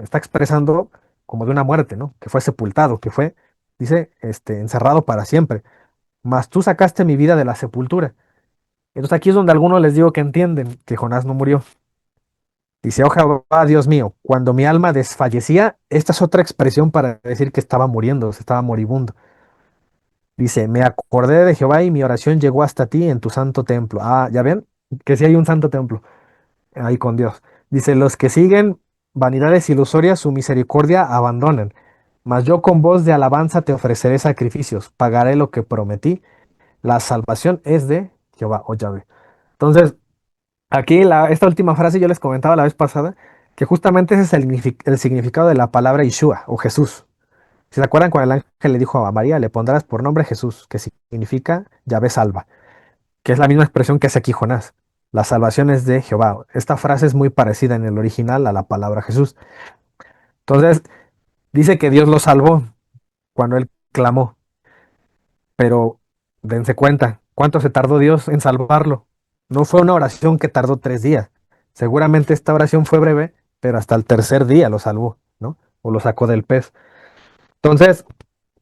Está expresando como de una muerte, ¿no? Que fue sepultado, que fue, dice, encerrado para siempre. Mas tú sacaste mi vida de la sepultura. Entonces aquí es donde algunos les digo que entienden que Jonás no murió. Dice, oh Jehová, Dios mío, cuando mi alma desfallecía, esta es otra expresión para decir que estaba muriendo, se estaba moribundo. Dice, me acordé de Jehová y mi oración llegó hasta ti en tu santo templo. Ah, ya ven, que sí hay un santo templo ahí con Dios. Dice, los que siguen vanidades ilusorias, su misericordia abandonan. Mas yo con voz de alabanza te ofreceré sacrificios, pagaré lo que prometí. La salvación es de Jehová o Yahvé. Entonces, aquí esta última frase yo les comentaba la vez pasada, que justamente ese es el significado de la palabra Yeshua o Jesús. Si se acuerdan cuando el ángel le dijo a María, le pondrás por nombre Jesús, que significa Yahvé salva, que es la misma expresión que hace aquí Jonás. La salvación es de Jehová. Esta frase es muy parecida en el original a la palabra Jesús. Entonces, dice que Dios lo salvó cuando él clamó, pero dense cuenta, ¿cuánto se tardó Dios en salvarlo? No fue una oración que tardó 3 días. Seguramente esta oración fue breve, pero hasta el tercer día lo salvó, ¿no? O lo sacó del pez. Entonces,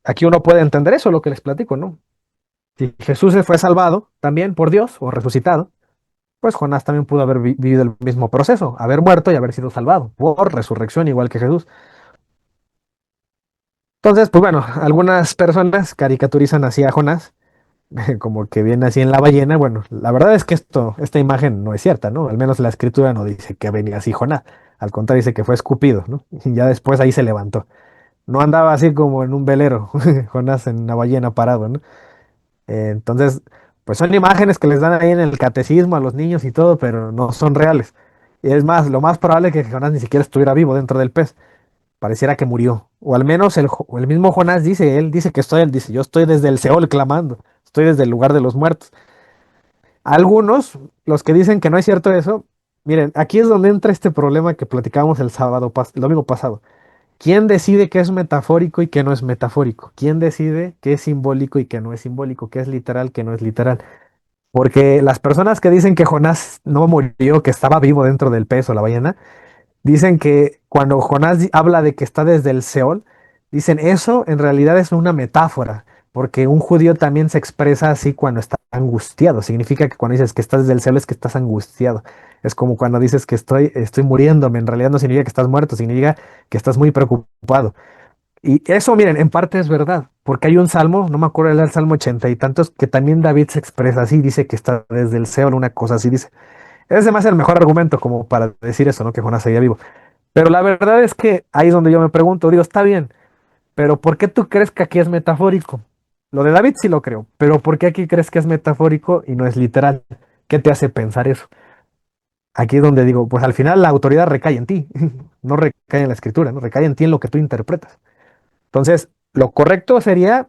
aquí uno puede entender eso, lo que les platico, ¿no? Si Jesús fue salvado también por Dios o resucitado, pues Jonás también pudo haber vivido el mismo proceso, haber muerto y haber sido salvado por resurrección igual que Jesús. Entonces, pues bueno, algunas personas caricaturizan así a Jonás, como que viene así en la ballena. Bueno, la verdad es que esta imagen no es cierta, ¿no? Al menos la escritura no dice que venía así Jonás. Al contrario, dice que fue escupido, ¿no? Y ya después ahí se levantó. No andaba así como en un velero, Jonás en una ballena parado, ¿no? Entonces, pues son imágenes que les dan ahí en el catecismo a los niños y todo, pero no son reales. Y es más, lo más probable es que Jonás ni siquiera estuviera vivo dentro del pez. Pareciera que murió. O al menos el mismo Jonás dice, él dice que él dice, yo estoy desde el Seol clamando, estoy desde el lugar de los muertos. Algunos, los que dicen que no es cierto eso, miren, aquí es donde entra este problema que platicábamos el domingo pasado. ¿Quién decide qué es metafórico y qué no es metafórico? ¿Quién decide qué es simbólico y qué no es simbólico? ¿Qué es literal, qué no es literal? Porque las personas que dicen que Jonás no murió, que estaba vivo dentro del pez o la ballena, dicen que cuando Jonás habla de que está desde el Seol, dicen eso en realidad es una metáfora, porque un judío también se expresa así cuando está angustiado. Significa que cuando dices que estás desde el Seol es que estás angustiado. Es como cuando dices que estoy muriéndome, en realidad no significa que estás muerto, significa que estás muy preocupado. Y eso, miren, en parte es verdad, porque hay un salmo, no me acuerdo, era el Salmo 80 y tantos, que también David se expresa así, dice que está desde el Seol, una cosa así, dice. Ese más el mejor argumento como para decir eso, ¿no? Que Jonás seguía vivo. Pero la verdad es que ahí es donde yo me pregunto, digo, está bien, pero ¿por qué tú crees que aquí es metafórico? Lo de David sí lo creo, pero ¿por qué aquí crees que es metafórico y no es literal? ¿Qué te hace pensar eso? Aquí es donde digo, pues al final la autoridad recae en ti, no recae en la escritura, no recae en ti en lo que tú interpretas. Entonces, lo correcto sería,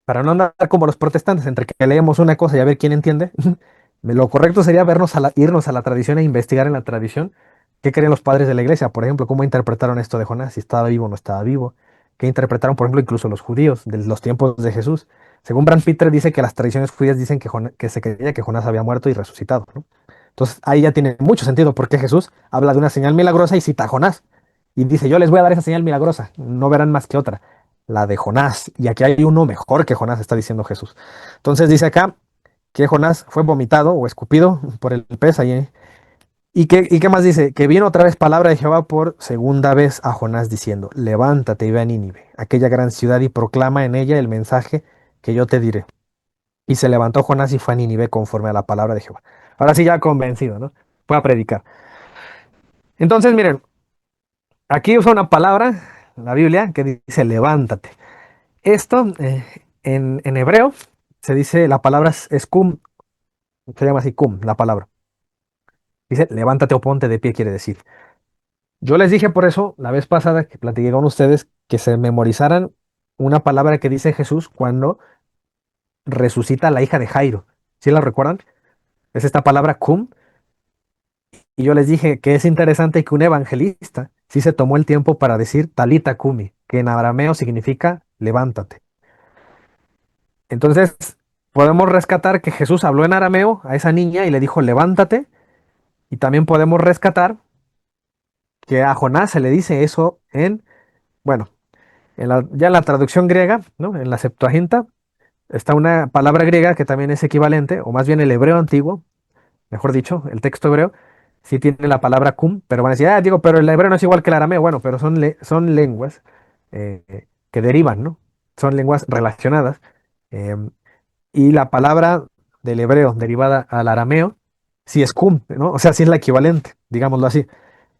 para no andar como los protestantes, entre que leemos una cosa y a ver quién entiende, lo correcto sería irnos a la tradición e investigar en la tradición qué creen los padres de la iglesia, por ejemplo, cómo interpretaron esto de Jonás, si estaba vivo o no estaba vivo, qué interpretaron, por ejemplo, incluso los judíos de los tiempos de Jesús. Según Brand Peter dice que las tradiciones judías dicen que se creía que Jonás había muerto y resucitado, ¿no? Entonces ahí ya tiene mucho sentido porque Jesús habla de una señal milagrosa y cita a Jonás. Y dice, yo les voy a dar esa señal milagrosa, no verán más que otra, la de Jonás. Y aquí hay uno mejor que Jonás, está diciendo Jesús. Entonces dice acá que Jonás fue vomitado o escupido por el pez ahí. ¿Y qué más dice? Que vino otra vez palabra de Jehová por segunda vez a Jonás diciendo, levántate y ve a Nínive, aquella gran ciudad, y proclama en ella el mensaje que yo te diré. Y se levantó Jonás y fue a Nínive conforme a la palabra de Jehová. Ahora sí ya convencido, ¿no? Fue a predicar. Entonces, miren, aquí usa una palabra, la Biblia, que dice levántate. Esto en hebreo se dice, la palabra es kum, se llama así kum, la palabra. Dice levántate o ponte de pie, quiere decir. Yo les dije por eso la vez pasada que platiqué con ustedes que se memorizaran una palabra que dice Jesús cuando resucita a la hija de Jairo. ¿Sí la recuerdan? Es esta palabra kum. Y yo les dije que es interesante que un evangelista sí se tomó el tiempo para decir talita kumi, que en arameo significa levántate. Entonces, podemos rescatar que Jesús habló en arameo a esa niña y le dijo levántate. Y también podemos rescatar que a Jonás se le dice eso bueno, ya en la traducción griega, ¿no? En la Septuaginta, está una palabra griega que también es equivalente, o más bien el hebreo antiguo, mejor dicho, el texto hebreo, sí tiene la palabra kum, pero van a decir, digo, pero el hebreo no es igual que el arameo. Bueno, pero son lenguas que derivan, ¿no? Son lenguas relacionadas. em, y la palabra del hebreo derivada al arameo, sí es kum, ¿no? O sea, sí es la equivalente, digámoslo así.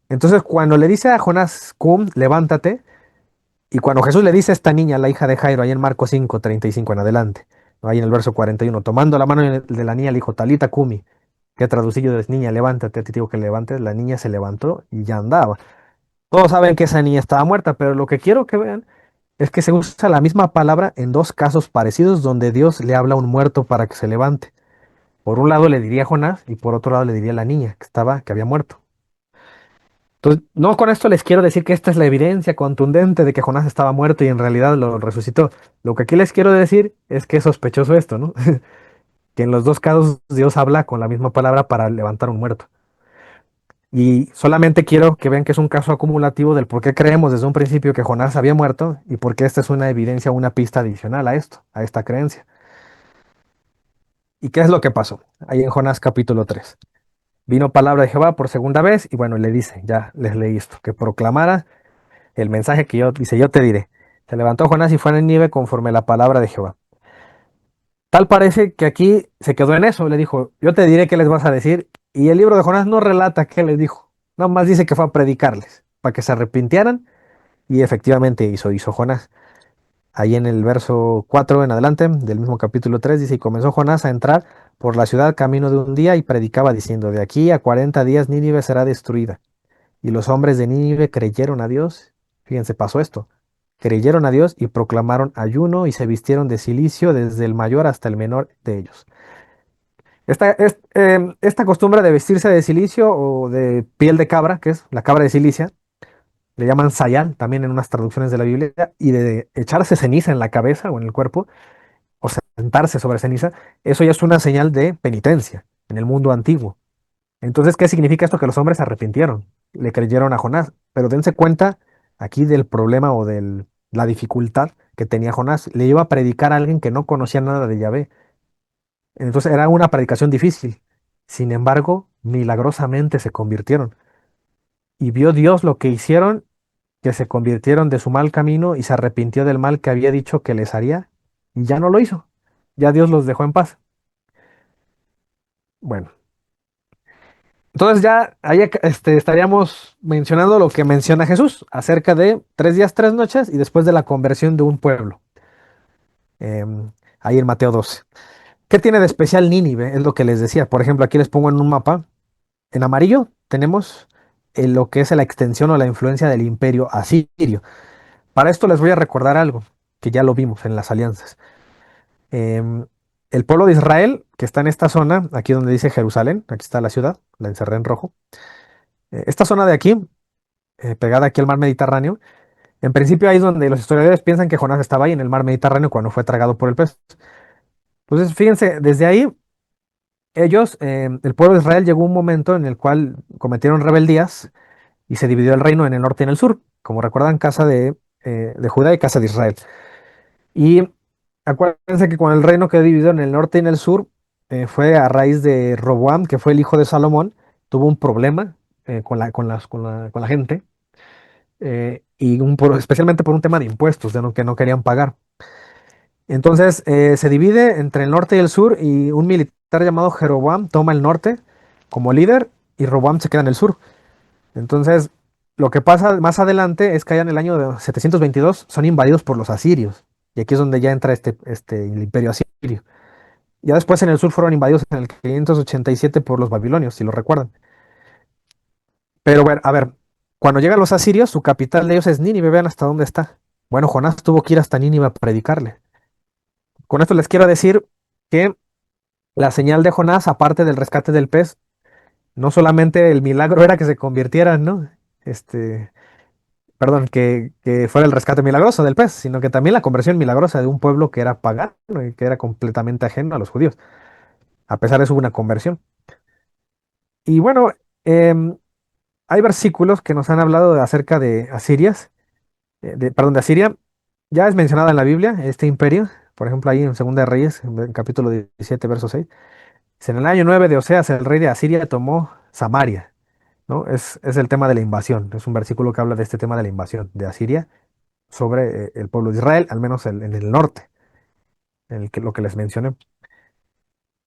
Entonces, cuando le dice a Jonás, kum, levántate, y cuando Jesús le dice a esta niña, la hija de Jairo, ahí en Marcos 5:35 en adelante, ¿no? Ahí en el verso 41, tomando la mano de la niña, le dijo, Talita Kumi, que traducido es niña, levántate, te digo que levantes. La niña se levantó y ya andaba. Todos saben que esa niña estaba muerta, pero lo que quiero que vean es que se usa la misma palabra en dos casos parecidos donde Dios le habla a un muerto para que se levante. Por un lado le diría a Jonás y por otro lado le diría a la niña que había muerto. Entonces, no con esto les quiero decir que esta es la evidencia contundente de que Jonás estaba muerto y en realidad lo resucitó. Lo que aquí les quiero decir es que es sospechoso esto, ¿no? Que en los dos casos Dios habla con la misma palabra para levantar un muerto. Y solamente quiero que vean que es un caso acumulativo del por qué creemos desde un principio que Jonás había muerto y por qué esta es una evidencia, una pista adicional a esto, a esta creencia. ¿Y qué es lo que pasó? Ahí en Jonás capítulo 3. Vino palabra de Jehová por segunda vez y bueno, le dice, ya les leí esto, que proclamara el mensaje que dice, yo te diré. Se levantó Jonás y fue a Nínive conforme a la palabra de Jehová. Tal parece que aquí se quedó en eso, le dijo, yo te diré qué les vas a decir. Y el libro de Jonás no relata qué les dijo, nada más dice que fue a predicarles, para que se arrepintieran, y efectivamente hizo Jonás. Ahí en el verso 4 en adelante del mismo capítulo 3 dice, y comenzó Jonás a entrar por la ciudad camino de un día y predicaba diciendo, de aquí a 40 días Nínive será destruida. Y los hombres de Nínive creyeron a Dios. Fíjense, pasó esto. Creyeron a Dios y proclamaron ayuno y se vistieron de cilicio desde el mayor hasta el menor de ellos. Esta costumbre de vestirse de cilicio o de piel de cabra, que es la cabra de cilicia, le llaman sayal también en unas traducciones de la Biblia, y de echarse ceniza en la cabeza o en el cuerpo, o sentarse sobre ceniza, eso ya es una señal de penitencia en el mundo antiguo. Entonces, ¿qué significa esto? Que los hombres se arrepintieron, le creyeron a Jonás. Pero dense cuenta aquí del problema o de la dificultad que tenía Jonás. Le iba a predicar a alguien que no conocía nada de Yahvé. Entonces era una predicación difícil. Sin embargo, milagrosamente se convirtieron. Y vio Dios lo que hicieron, que se convirtieron de su mal camino y se arrepintió del mal que había dicho que les haría. Y ya no lo hizo. Ya Dios los dejó en paz. Bueno, entonces ya ahí estaríamos mencionando lo que menciona Jesús acerca de 3 días, 3 noches y después de la conversión de un pueblo. Ahí en Mateo 12. ¿Qué tiene de especial Nínive? Es lo que les decía. Por ejemplo, aquí les pongo en un mapa. En amarillo tenemos lo que es la extensión o la influencia del imperio asirio. Para esto les voy a recordar algo que ya lo vimos en las alianzas. Em, el pueblo de Israel, que está en esta zona, aquí donde dice Jerusalén, aquí está la ciudad, la encerré en rojo. Esta zona de aquí, pegada aquí al mar Mediterráneo, en principio ahí es donde los historiadores piensan que Jonás estaba ahí en el mar Mediterráneo cuando fue tragado por el pez. Entonces, fíjense, desde ahí ellos, el pueblo de Israel llegó un momento en el cual cometieron rebeldías y se dividió el reino en el norte y en el sur. Como recuerdan, casa de Judá y casa de Israel. Y acuérdense que con el reino quedó dividido en el norte y en el sur, fue a raíz de Roboam, que fue el hijo de Salomón, tuvo un problema con la gente, y especialmente por un tema de impuestos, que no querían pagar. Entonces se divide entre el norte y el sur y un militar llamado Jeroboam toma el norte como líder y Roboam se queda en el sur. Entonces lo que pasa más adelante es que allá en el año de 722 son invadidos por los asirios. Y aquí es donde ya entra el imperio asirio. Ya después en el sur fueron invadidos en el 587 por los babilonios, si lo recuerdan. Pero bueno, a ver, cuando llegan los asirios, su capital de ellos es Nínive, vean hasta dónde está. Bueno, Jonás tuvo que ir hasta Nínive a predicarle. Con esto les quiero decir que la señal de Jonás, aparte del rescate del pez, no solamente el milagro era que se convirtieran, ¿no? Este, perdón, que fuera el rescate milagroso del pez, sino que también la conversión milagrosa de un pueblo que era pagano y que era completamente ajeno a los judíos. A pesar de eso hubo una conversión. Y bueno, em, hay versículos que nos han hablado acerca de Asirias, perdón, de Asiria. Ya es mencionada en la Biblia este imperio, por ejemplo, ahí en Segunda de Reyes, en capítulo 17, verso 6. En el año 9 de Oseas, el rey de Asiria tomó Samaria, ¿no? Es el tema de la invasión. Es un versículo que habla de este tema de la invasión de Asiria sobre el pueblo de Israel, al menos en el norte, lo que les mencioné.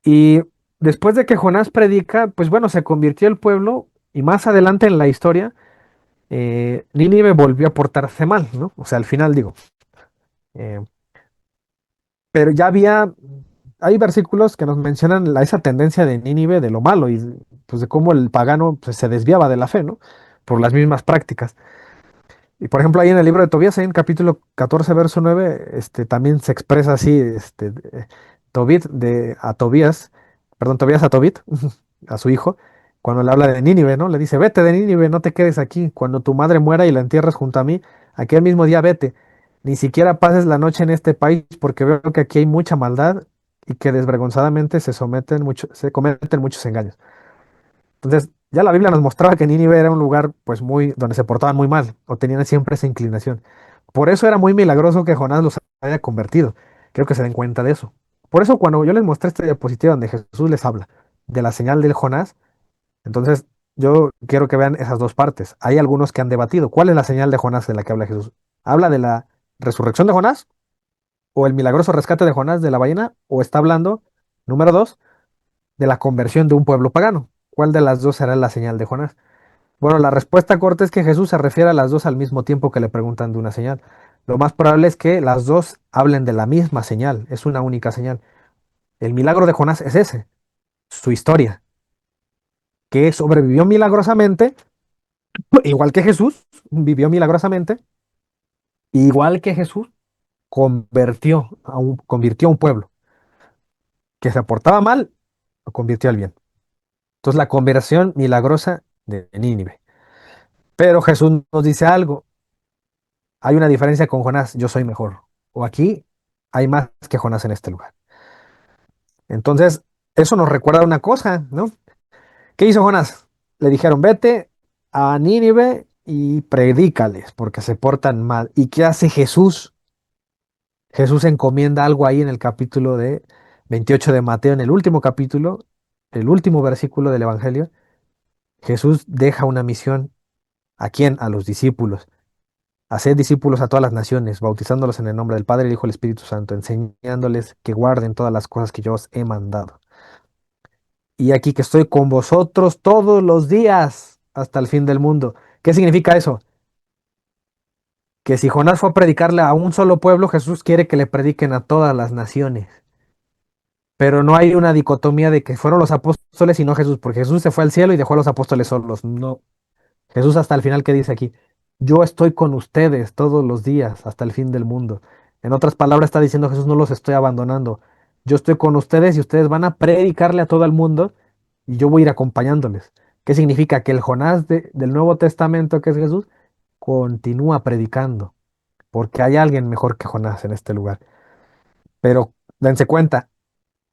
Y después de que Jonás predica, pues bueno, se convirtió el pueblo y más adelante en la historia, Nínive volvió a portarse mal, ¿no? O sea, al final digo. eh, pero ya hay versículos que nos mencionan esa tendencia de Nínive de lo malo y pues de cómo el pagano pues, se desviaba de la fe, ¿no? Por las mismas prácticas. Y por ejemplo, ahí en el libro de Tobías, ahí en capítulo 14 verso 9 también se expresa así, Tobit a Tobías, perdón, Tobías a Tobit, a su hijo, cuando le habla de Nínive, ¿no? Le dice, vete de Nínive, no te quedes aquí. Cuando tu madre muera y la entierres junto a mí, aquel mismo día vete. Ni siquiera pases la noche en este país, porque veo que aquí hay mucha maldad y que desvergonzadamente se cometen muchos engaños. Entonces, ya la Biblia nos mostraba que Nínive era un lugar, pues, donde se portaban muy mal, o tenían siempre esa inclinación. Por eso era muy milagroso que Jonás los haya convertido. Quiero que se den cuenta de eso. Por eso, cuando yo les mostré esta diapositiva donde Jesús les habla de la señal del Jonás, entonces yo quiero que vean esas dos partes. Hay algunos que han debatido. ¿Cuál es la señal de Jonás de la que habla Jesús? ¿Habla de la resurrección de Jonás? ¿O el milagroso rescate de Jonás de la ballena? ¿O está hablando, número dos, de la conversión de un pueblo pagano? ¿Cuál de las dos será la señal de Jonás? Bueno, la respuesta corta es que Jesús se refiere a las dos al mismo tiempo que le preguntan de una señal. Lo más probable es que las dos hablen de la misma señal, es una única señal. El milagro de Jonás es ese, su historia, que sobrevivió milagrosamente, igual que Jesús, vivió milagrosamente, igual que Jesús, convirtió a un pueblo que se portaba mal, lo convirtió al bien. Entonces la conversión milagrosa de Nínive. Pero Jesús nos dice algo, hay una diferencia con Jonás, yo soy mejor. O aquí hay más que Jonás en este lugar. Entonces, eso nos recuerda una cosa, ¿no? ¿Qué hizo Jonás? Le dijeron, vete a Nínive y predícales porque se portan mal. ¿Y qué hace Jesús? Jesús encomienda algo ahí en el capítulo de 28 de Mateo, en el último capítulo, el último versículo del Evangelio. Jesús deja una misión. ¿A quién? A los discípulos. Haced discípulos a todas las naciones, bautizándolos en el nombre del Padre, el Hijo y el Espíritu Santo, enseñándoles que guarden todas las cosas que yo os he mandado. Y aquí que estoy con vosotros todos los días hasta el fin del mundo. ¿Qué significa eso? Que si Jonás fue a predicarle a un solo pueblo, Jesús quiere que le prediquen a todas las naciones. Pero no hay una dicotomía de que fueron los apóstoles y no Jesús, porque Jesús se fue al cielo y dejó a los apóstoles solos. No. Jesús hasta el final que dice aquí, yo estoy con ustedes todos los días hasta el fin del mundo. En otras palabras está diciendo Jesús, no los estoy abandonando. Yo estoy con ustedes y ustedes van a predicarle a todo el mundo y yo voy a ir acompañándoles. ¿Qué significa? Que el Jonás del Nuevo Testamento, que es Jesús, continúa predicando, porque hay alguien mejor que Jonás en este lugar. Pero dense cuenta,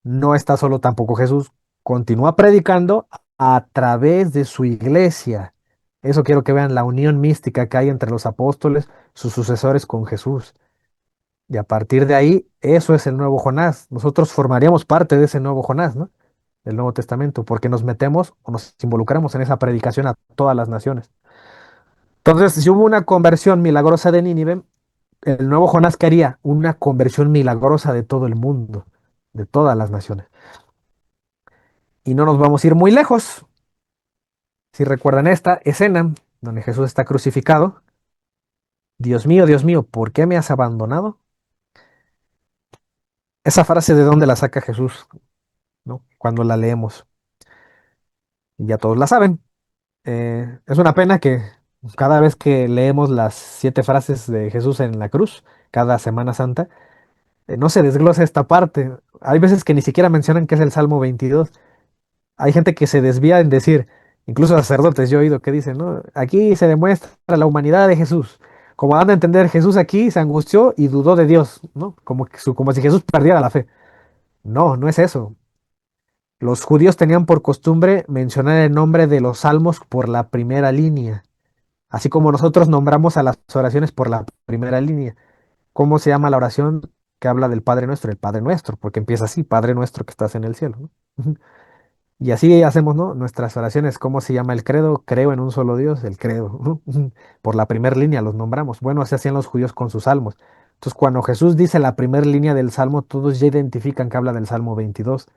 no está solo tampoco Jesús, continúa predicando a través de su iglesia. Eso quiero que vean la unión mística que hay entre los apóstoles, sus sucesores con Jesús. Y a partir de ahí, eso es el nuevo Jonás. Nosotros formaríamos parte de ese nuevo Jonás, ¿no? Del Nuevo Testamento, porque nos metemos o nos involucramos en esa predicación a todas las naciones. Entonces, si hubo una conversión milagrosa de Nínive, el nuevo Jonás quería una conversión milagrosa de todo el mundo, de todas las naciones. Y no nos vamos a ir muy lejos. Si recuerdan esta escena donde Jesús está crucificado, Dios mío, ¿por qué me has abandonado? Esa frase de dónde la saca Jesús, ¿no? Cuando la leemos, y ya todos la saben. Es una pena que cada vez que leemos las 7 frases de Jesús en la cruz, cada Semana Santa, no se desglosa esta parte. Hay veces que ni siquiera mencionan que es el Salmo 22. Hay gente que se desvía en decir, incluso sacerdotes, yo he oído que dicen, ¿no? Aquí se demuestra la humanidad de Jesús. Como dan a entender, Jesús aquí se angustió y dudó de Dios, ¿no? Como si Jesús perdiera la fe. No, no es eso. Los judíos tenían por costumbre mencionar el nombre de los salmos por la primera línea, así como nosotros nombramos a las oraciones por la primera línea. ¿Cómo se llama la oración que habla del Padre Nuestro? El Padre Nuestro, porque empieza así, Padre Nuestro que estás en el cielo, ¿no? Y así hacemos, ¿no? Nuestras oraciones. ¿Cómo se llama el credo? Creo en un solo Dios, el credo, ¿no? Por la primera línea los nombramos. Bueno, así hacían los judíos con sus salmos. Entonces, cuando Jesús dice la primera línea del salmo, todos ya identifican que habla del Salmo 22.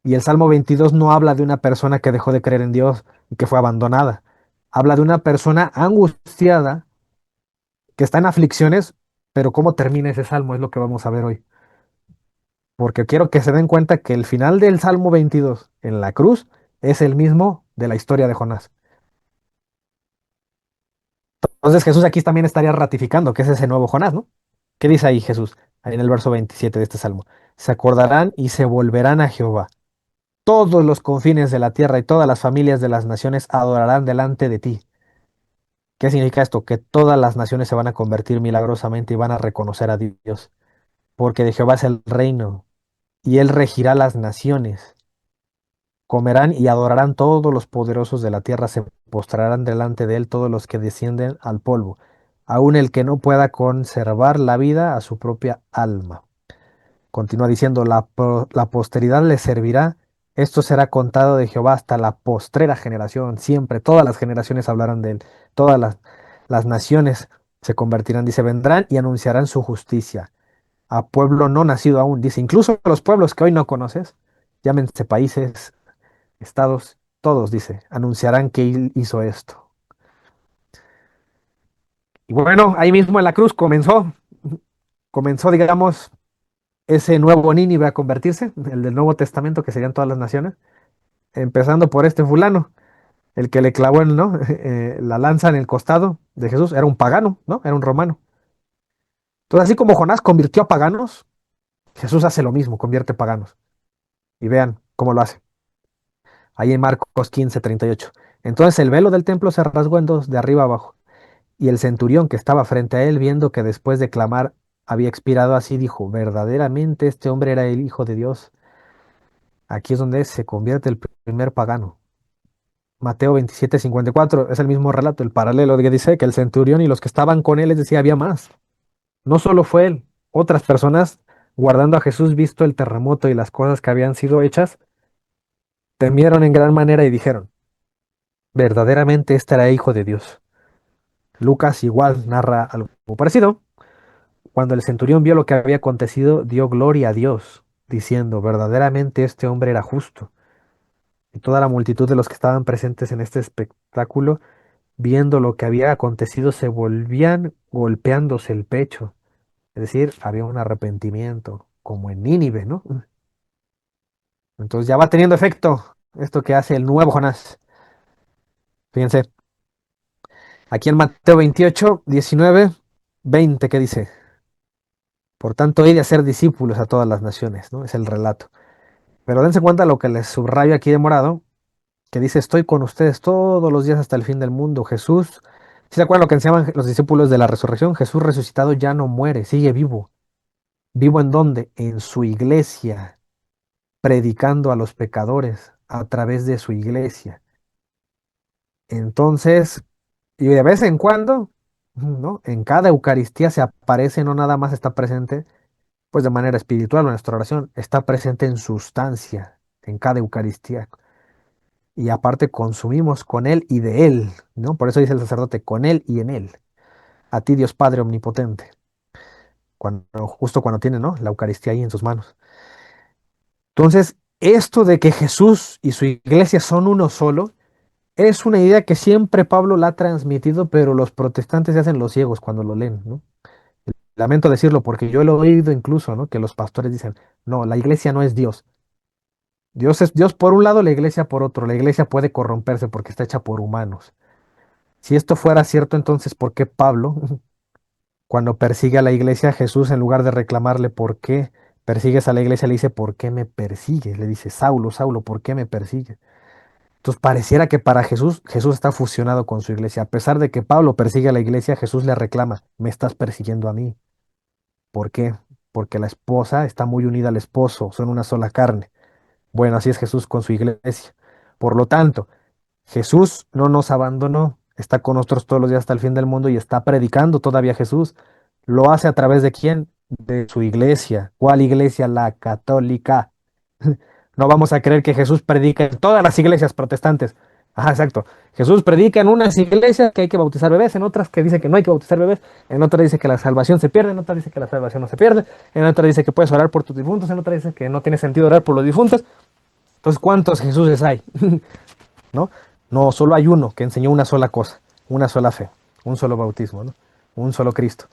Y el Salmo 22 no habla de una persona que dejó de creer en Dios y que fue abandonada. Habla de una persona angustiada que está en aflicciones, pero ¿cómo termina ese salmo? Es lo que vamos a ver hoy. Porque quiero que se den cuenta que el final del Salmo 22 en la cruz es el mismo de la historia de Jonás. Entonces Jesús aquí también estaría ratificando que es ese nuevo Jonás, ¿no? ¿Qué dice ahí Jesús? Ahí en el verso 27 de este Salmo. Se acordarán y se volverán a Jehová. Todos los confines de la tierra y todas las familias de las naciones adorarán delante de ti. ¿Qué significa esto? Que todas las naciones se van a convertir milagrosamente y van a reconocer a Dios. Porque de Jehová es el reino y él regirá las naciones. Comerán y adorarán todos los poderosos de la tierra, se postrarán delante de él todos los que descienden al polvo, aun el que no pueda conservar la vida a su propia alma. Continúa diciendo, la posteridad le servirá, esto será contado de Jehová hasta la postrera generación, siempre, todas las generaciones hablarán de él, todas las naciones se convertirán, dice, vendrán y anunciarán su justicia a pueblo no nacido aún, dice, incluso los pueblos que hoy no conoces, llámense países, estados, todos, dice, anunciarán que él hizo esto. Y bueno, ahí mismo en la cruz comenzó, digamos, ese nuevo Nínive a convertirse, el del Nuevo Testamento que serían todas las naciones, empezando por este fulano, el que le clavó ¿no? La lanza en el costado de Jesús, era un pagano, ¿no? Era un romano. Entonces, así como Jonás convirtió a paganos, Jesús hace lo mismo, convierte paganos. Y vean cómo lo hace. Ahí en Marcos 15:38. Entonces el velo del templo se rasgó en dos, de arriba abajo. Y el centurión que estaba frente a él, viendo que después de clamar había expirado así, dijo, verdaderamente este hombre era el Hijo de Dios. Aquí es donde se convierte el primer pagano. Mateo 27:54, es el mismo relato, el paralelo, que dice que el centurión y los que estaban con él, les decía, había más. No solo fue él, otras personas, guardando a Jesús, visto el terremoto y las cosas que habían sido hechas, temieron en gran manera y dijeron, verdaderamente este era hijo de Dios. Lucas igual narra algo parecido. Cuando el centurión vio lo que había acontecido, dio gloria a Dios, diciendo, verdaderamente este hombre era justo. Y toda la multitud de los que estaban presentes en este espectáculo, viendo lo que había acontecido, se volvían golpeándose el pecho. Es decir, había un arrepentimiento, como en Nínive, ¿no? Entonces ya va teniendo efecto esto que hace el nuevo Jonás. Fíjense, aquí en Mateo 28, 19, 20, ¿qué dice? Por tanto, id a ser discípulos a todas las naciones, ¿no? Es el relato. Pero dense cuenta lo que les subrayo aquí de morado, que dice, estoy con ustedes todos los días hasta el fin del mundo. Jesús, ¿sí se acuerdan lo que enseñaban los discípulos de la resurrección? Jesús resucitado ya no muere, sigue vivo. ¿Vivo en dónde? En su iglesia, predicando a los pecadores a través de su iglesia. Entonces, y de vez en cuando, ¿no? En cada Eucaristía se aparece, no nada más está presente, pues de manera espiritual o en nuestra oración, está presente en sustancia, en cada Eucaristía. Y aparte consumimos con Él y de Él, ¿no? Por eso dice el sacerdote, con Él y en Él. A ti, Dios Padre Omnipotente, justo cuando tiene, ¿no? La Eucaristía ahí en sus manos. Entonces, esto de que Jesús y su iglesia son uno solo, es una idea que siempre Pablo la ha transmitido, pero los protestantes se hacen los ciegos cuando lo leen, ¿no? Lamento decirlo porque yo lo he oído incluso, ¿no? Que los pastores dicen, no, la iglesia no es Dios. Dios es Dios por un lado, la iglesia por otro. La iglesia puede corromperse porque está hecha por humanos. Si esto fuera cierto, entonces, ¿por qué Pablo, cuando persigue a la iglesia, Jesús, en lugar de reclamarle por qué persigues a la iglesia, le dice, ¿por qué me persigues? Le dice, Saulo, Saulo, ¿por qué me persigues? Entonces pareciera que para Jesús, Jesús está fusionado con su iglesia. A pesar de que Pablo persigue a la iglesia, Jesús le reclama, me estás persiguiendo a mí. ¿Por qué? Porque la esposa está muy unida al esposo, son una sola carne. Bueno, así es Jesús con su iglesia. Por lo tanto, Jesús no nos abandonó, está con nosotros todos los días hasta el fin del mundo y está predicando todavía Jesús. ¿Lo hace a través de quién? De su iglesia. ¿Cuál iglesia? La católica. No vamos a creer que Jesús predica en todas las iglesias protestantes. Ajá, exacto. Jesús predica en unas iglesias que hay que bautizar bebés, en otras que dice que no hay que bautizar bebés, en otras dice que la salvación se pierde, en otras dice que la salvación no se pierde, en otras dice que puedes orar por tus difuntos, en otras dice que no tiene sentido orar por los difuntos. Entonces, ¿cuántos Jesuses hay? ¿No? No, solo hay uno que enseñó una sola cosa, una sola fe, un solo bautismo, ¿no? Un solo Cristo.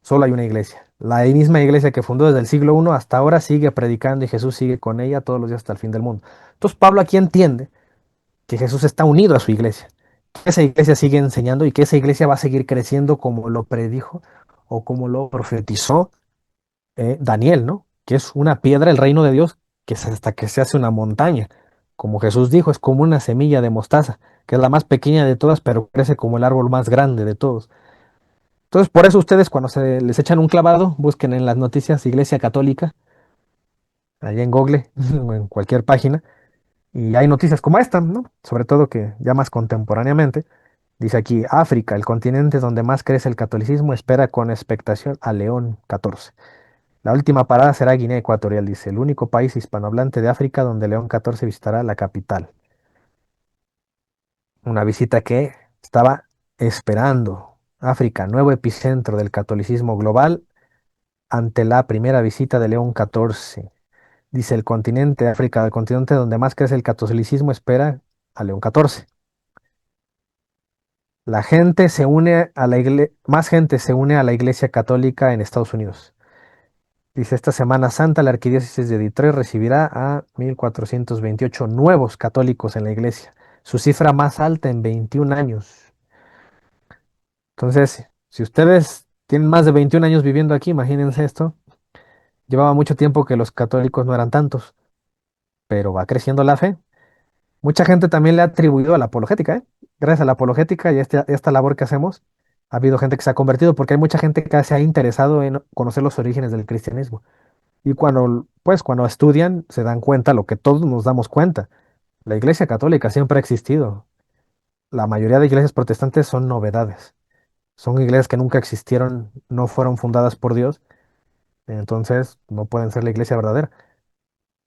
Solo hay una iglesia. La misma iglesia que fundó desde el siglo I hasta ahora sigue predicando y Jesús sigue con ella todos los días hasta el fin del mundo. Entonces Pablo aquí entiende que Jesús está unido a su iglesia, que esa iglesia sigue enseñando y que esa iglesia va a seguir creciendo como lo predijo o como lo profetizó Daniel, ¿no? Que es una piedra, el reino de Dios, que es hasta que se hace una montaña. Como Jesús dijo, es como una semilla de mostaza, que es la más pequeña de todas, pero crece como el árbol más grande de todos. Entonces, por eso ustedes cuando se les echan un clavado, busquen en las noticias Iglesia Católica, allá en Google o en cualquier página, y hay noticias como esta, ¿no? Sobre todo que ya más contemporáneamente, dice aquí, África, el continente donde más crece el catolicismo, espera con expectación a León XIV. La última parada será Guinea Ecuatorial, dice, el único país hispanohablante de África donde León XIV visitará la capital. Una visita que estaba esperando. África, nuevo epicentro del catolicismo global ante la primera visita de León XIV. Dice el continente África, el continente donde más crece el catolicismo, espera a León XIV. La gente se une a la más gente se une a la Iglesia Católica en Estados Unidos. Dice, esta Semana Santa la Arquidiócesis de Detroit recibirá a 1.428 nuevos católicos en la iglesia, su cifra más alta en 21 años. Entonces, si ustedes tienen más de 21 años viviendo aquí, imagínense esto, llevaba mucho tiempo que los católicos no eran tantos, pero va creciendo la fe. Mucha gente también le ha atribuido a la apologética, ¿eh? Gracias a la apologética y a esta labor que hacemos, ha habido gente que se ha convertido porque hay mucha gente que se ha interesado en conocer los orígenes del cristianismo. Y cuando estudian, se dan cuenta lo que todos nos damos cuenta. La Iglesia Católica siempre ha existido. la mayoría de iglesias protestantes son novedades. Son iglesias que nunca existieron, no fueron fundadas por Dios, entonces no pueden ser la iglesia verdadera.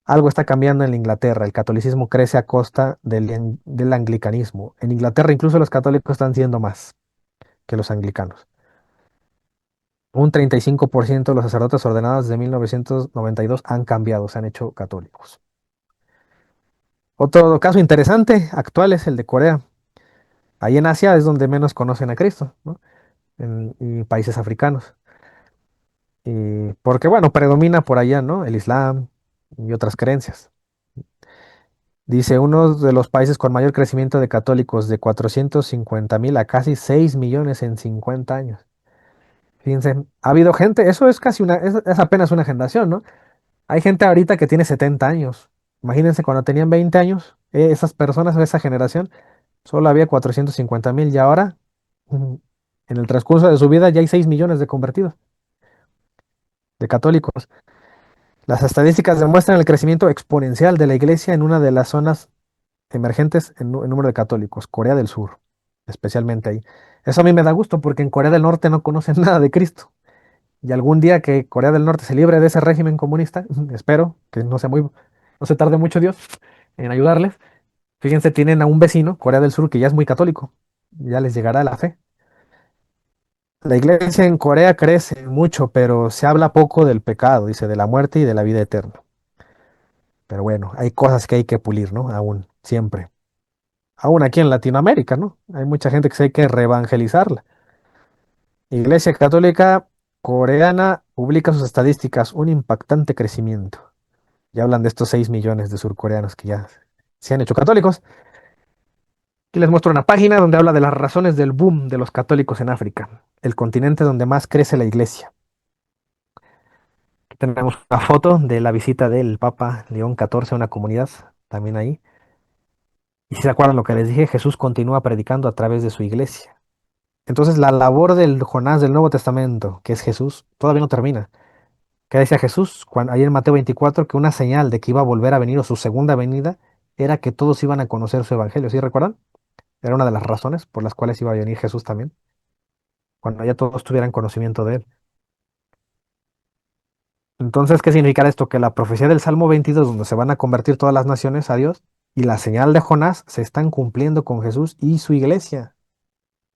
Algo está cambiando en Inglaterra. El catolicismo crece a costa del anglicanismo. En Inglaterra incluso los católicos están siendo más que los anglicanos. Un 35% de los sacerdotes ordenados desde 1992 han cambiado, se han hecho católicos. Otro caso interesante, actual, es el de Corea. Ahí en Asia es donde menos conocen a Cristo, ¿no? Y países africanos. Y porque, bueno, predomina por allá, ¿no? El Islam y otras creencias. Dice, uno de los países con mayor crecimiento de católicos, de 450.000 a casi 6 millones en 50 años. Fíjense, ha habido gente, eso es casi es apenas una generación, ¿no? Hay gente ahorita que tiene 70 años. Imagínense cuando tenían 20 años, esas personas, esa generación, solo había 450.000 y ahora, en el transcurso de su vida, ya hay 6 millones de convertidos, de católicos. Las estadísticas demuestran el crecimiento exponencial de la iglesia en una de las zonas emergentes en número de católicos, Corea del Sur, especialmente ahí. Eso a mí me da gusto porque en Corea del Norte no conocen nada de Cristo. Y algún día que Corea del Norte se libre de ese régimen comunista, espero que no se tarde mucho Dios en ayudarles. Fíjense, tienen a un vecino, Corea del Sur, que ya es muy católico. Ya les llegará la fe. La iglesia en Corea crece mucho, pero se habla poco del pecado, dice, de la muerte y de la vida eterna. Pero bueno, hay cosas que hay que pulir, ¿no? Aún, siempre. Aún aquí en Latinoamérica, ¿no? Hay mucha gente que se hay que reevangelizarla. Iglesia Católica Coreana publica sus estadísticas, un impactante crecimiento. Ya hablan de estos 6 millones de surcoreanos que ya se han hecho católicos. Aquí les muestro una página donde habla de las razones del boom de los católicos en África, el continente donde más crece la iglesia. Aquí tenemos una foto de la visita del Papa León XIV a una comunidad, también ahí. Y si se acuerdan lo que les dije, Jesús continúa predicando a través de su iglesia. Entonces la labor del Jonás del Nuevo Testamento, que es Jesús, todavía no termina. ¿Qué decía Jesús ahí en Mateo 24? Que una señal de que iba a volver a venir o su segunda venida era que todos iban a conocer su evangelio. ¿Sí recuerdan? Era una de las razones por las cuales iba a venir Jesús también, cuando ya todos tuvieran conocimiento de él. Entonces, ¿qué significa esto? Que la profecía del Salmo 22, donde se van a convertir todas las naciones a Dios, y la señal de Jonás se están cumpliendo con Jesús y su iglesia.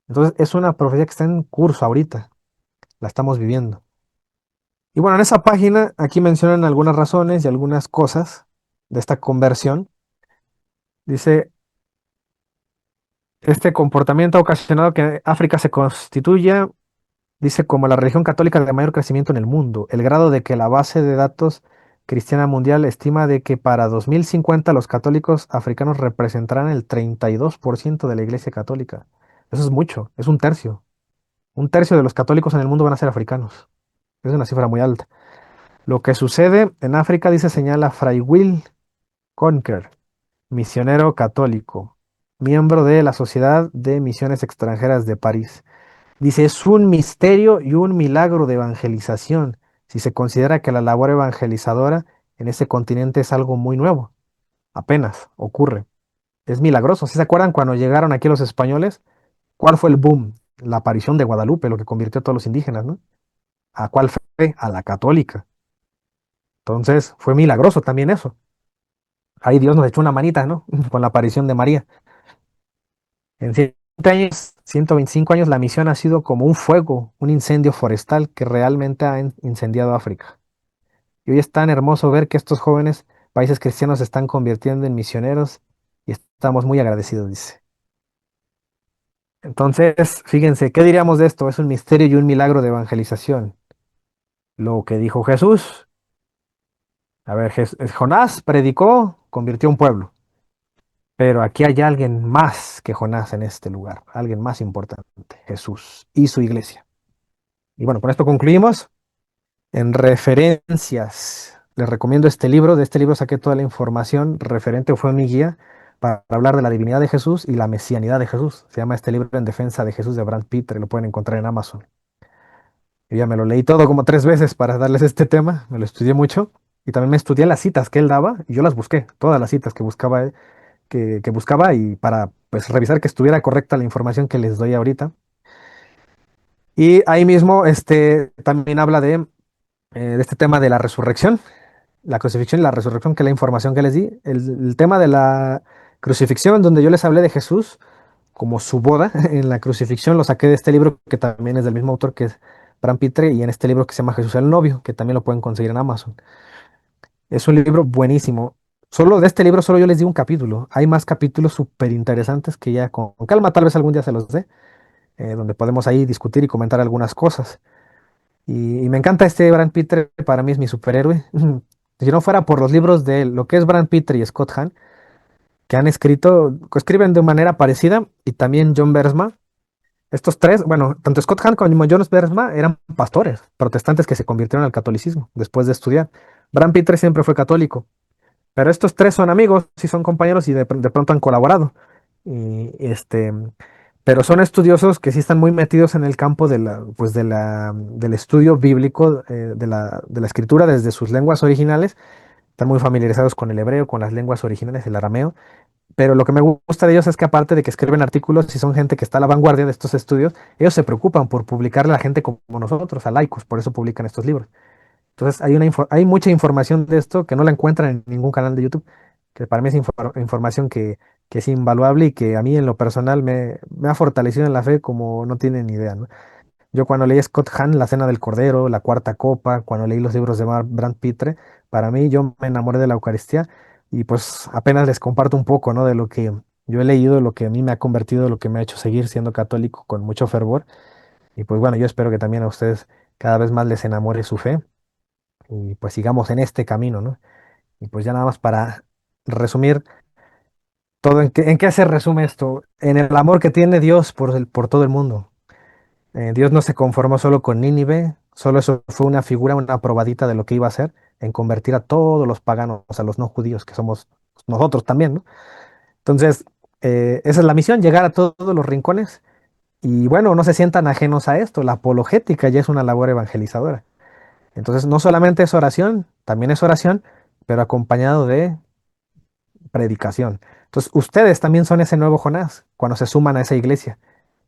Entonces, es una profecía que está en curso ahorita, la estamos viviendo. Y bueno, en esa página, aquí mencionan algunas razones y algunas cosas de esta conversión. Dice, este comportamiento ha ocasionado que África se constituya, dice, como la religión católica de mayor crecimiento en el mundo, el grado de que la base de datos cristiana mundial estima de que para 2050 los católicos africanos representarán el 32% de la iglesia católica. Eso es mucho, es un tercio. Un tercio de los católicos en el mundo van a ser africanos. Es una cifra muy alta. Lo que sucede en África, dice, señala Fray Will Conker, misionero católico, miembro de la Sociedad de Misiones Extranjeras de París. Dice, es un misterio y un milagro de evangelización, si se considera que la labor evangelizadora en ese continente es algo muy nuevo. Apenas ocurre. Es milagroso. ¿Sí se acuerdan cuando llegaron aquí los españoles? ¿Cuál fue el boom? La aparición de Guadalupe, lo que convirtió a todos los indígenas, ¿no? ¿A cuál fe? A la católica. Entonces, fue milagroso también eso. Ahí Dios nos echó una manita, ¿no? Con la aparición de María. En 100 años, 125 años, la misión ha sido como un fuego, un incendio forestal que realmente ha incendiado África. Y hoy es tan hermoso ver que estos jóvenes países cristianos se están convirtiendo en misioneros y estamos muy agradecidos, dice. Entonces, fíjense, ¿qué diríamos de esto? Es un misterio y un milagro de evangelización. Lo que dijo Jesús. A ver, Jonás predicó, convirtió un pueblo. Pero aquí hay alguien más que Jonás en este lugar, alguien más importante, Jesús y su iglesia. Y bueno, con esto concluimos. En referencias, les recomiendo este libro. De este libro saqué toda la información referente, fue mi guía para hablar de la divinidad de Jesús y la mesianidad de Jesús. Se llama este libro En defensa de Jesús de Brad Pitt, y lo pueden encontrar en Amazon. Yo ya me lo leí todo como 3 veces para darles este tema, me lo estudié mucho y también me estudié las citas que él daba y yo las busqué, todas las citas que buscaba, que buscaba y para pues revisar que estuviera correcta la información que les doy ahorita. Y ahí mismo también habla de este tema de la resurrección, la crucifixión y la resurrección, que es la información que les di. El tema de la crucifixión, donde yo les hablé de Jesús como su boda, en la crucifixión lo saqué de este libro que también es del mismo autor que es Bram Pitre, y en este libro que se llama Jesús el novio, que también lo pueden conseguir en Amazon. Es un libro buenísimo. Solo de este libro solo yo les di un capítulo. Hay más capítulos súper interesantes que ya con calma tal vez algún día se los dé, donde podemos ahí discutir y comentar algunas cosas. Y me encanta este Brand Pitre, para mí es mi superhéroe. Si no fuera por los libros de lo que es Brand Pitre y Scott Hahn, que han escrito, que escriben de manera parecida, y también John Bersma. Estos tres, bueno, tanto Scott Hahn como John Bersma eran pastores protestantes que se convirtieron al catolicismo después de estudiar. Brand Pitre siempre fue católico, pero estos tres son amigos y son compañeros y de pronto han colaborado. Y pero son estudiosos que sí están muy metidos en el campo pues del estudio bíblico, de la escritura desde sus lenguas originales. Están muy familiarizados con el hebreo, con las lenguas originales, el arameo. Pero lo que me gusta de ellos es que aparte de que escriben artículos y son gente que está a la vanguardia de estos estudios, ellos se preocupan por publicarle a la gente como nosotros, a laicos, por eso publican estos libros. Entonces hay mucha información de esto que no la encuentran en ningún canal de YouTube, que para mí es información que es invaluable y que a mí en lo personal me ha fortalecido en la fe como no tienen ni idea, ¿no? Yo cuando leí Scott Hahn, La Cena del Cordero, La Cuarta Copa, cuando leí los libros de Brand Pitre, para mí yo me enamoré de la Eucaristía, y pues apenas les comparto un poco, ¿no? De lo que yo he leído, lo que a mí me ha convertido, lo que me ha hecho seguir siendo católico con mucho fervor. Y pues bueno, yo espero que también a ustedes cada vez más les enamore su fe y pues sigamos en este camino, ¿no? Y pues ya nada más para resumir todo, ¿en qué se resume esto? En el amor que tiene Dios por todo el mundo. Dios no se conformó solo con Nínive, solo eso fue una figura, una probadita de lo que iba a hacer en convertir a todos los paganos, a los no judíos, que somos nosotros también, ¿no? Entonces, esa es la misión, llegar a todos los rincones. Y bueno, no se sientan ajenos a esto, la apologética ya es una labor evangelizadora. Entonces, no solamente es oración, también es oración, pero acompañado de predicación. Entonces, ustedes también son ese nuevo Jonás cuando se suman a esa iglesia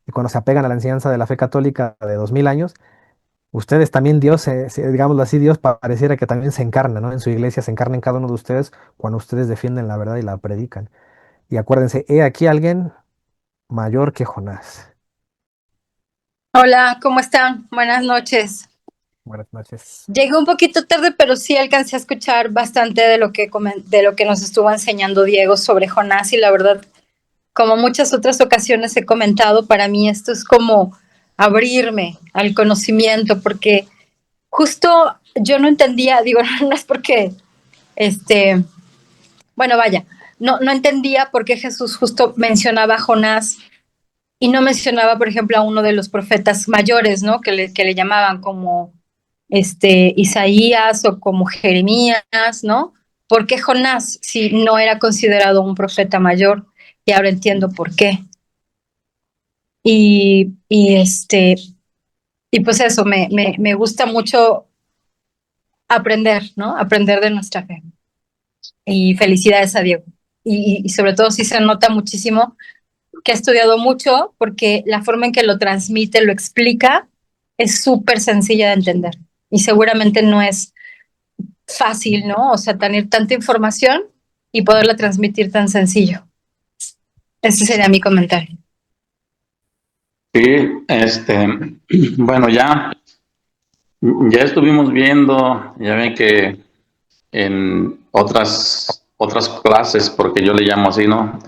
y cuando se apegan a la enseñanza de la fe católica de 2000 años. Ustedes también, Dios, digámoslo así, Dios pareciera que también se encarna, ¿no? En su iglesia se encarna en cada uno de ustedes cuando ustedes defienden la verdad y la predican. Y acuérdense, he aquí alguien mayor que Jonás. Hola, ¿cómo están? Buenas noches. Buenas noches. Llegué un poquito tarde, pero sí alcancé a escuchar bastante de lo que de lo que nos estuvo enseñando Diego sobre Jonás, y la verdad, como muchas otras ocasiones he comentado, para mí esto es como abrirme al conocimiento, porque justo yo no entendía, digo, no es porque, este, bueno, vaya, no entendía por qué Jesús justo mencionaba a Jonás y no mencionaba, por ejemplo, a uno de los profetas mayores, ¿no? Que le llamaban como Isaías o como Jeremías, ¿no? ¿Por qué Jonás si no era considerado un profeta mayor? Y ahora entiendo por qué. Y, y este, y pues eso, me gusta mucho aprender, ¿no? Aprender de nuestra fe. Y felicidades a Diego. Y sobre todo sí se nota muchísimo que ha estudiado mucho, porque la forma en que lo transmite, lo explica, es súper sencilla de entender. Y seguramente no es fácil, ¿no? O sea, tener tanta información y poderla transmitir tan sencillo. Ese sería mi comentario. Sí, bueno, ya estuvimos viendo, ya ven que en otras clases, porque yo le llamo así, ¿no?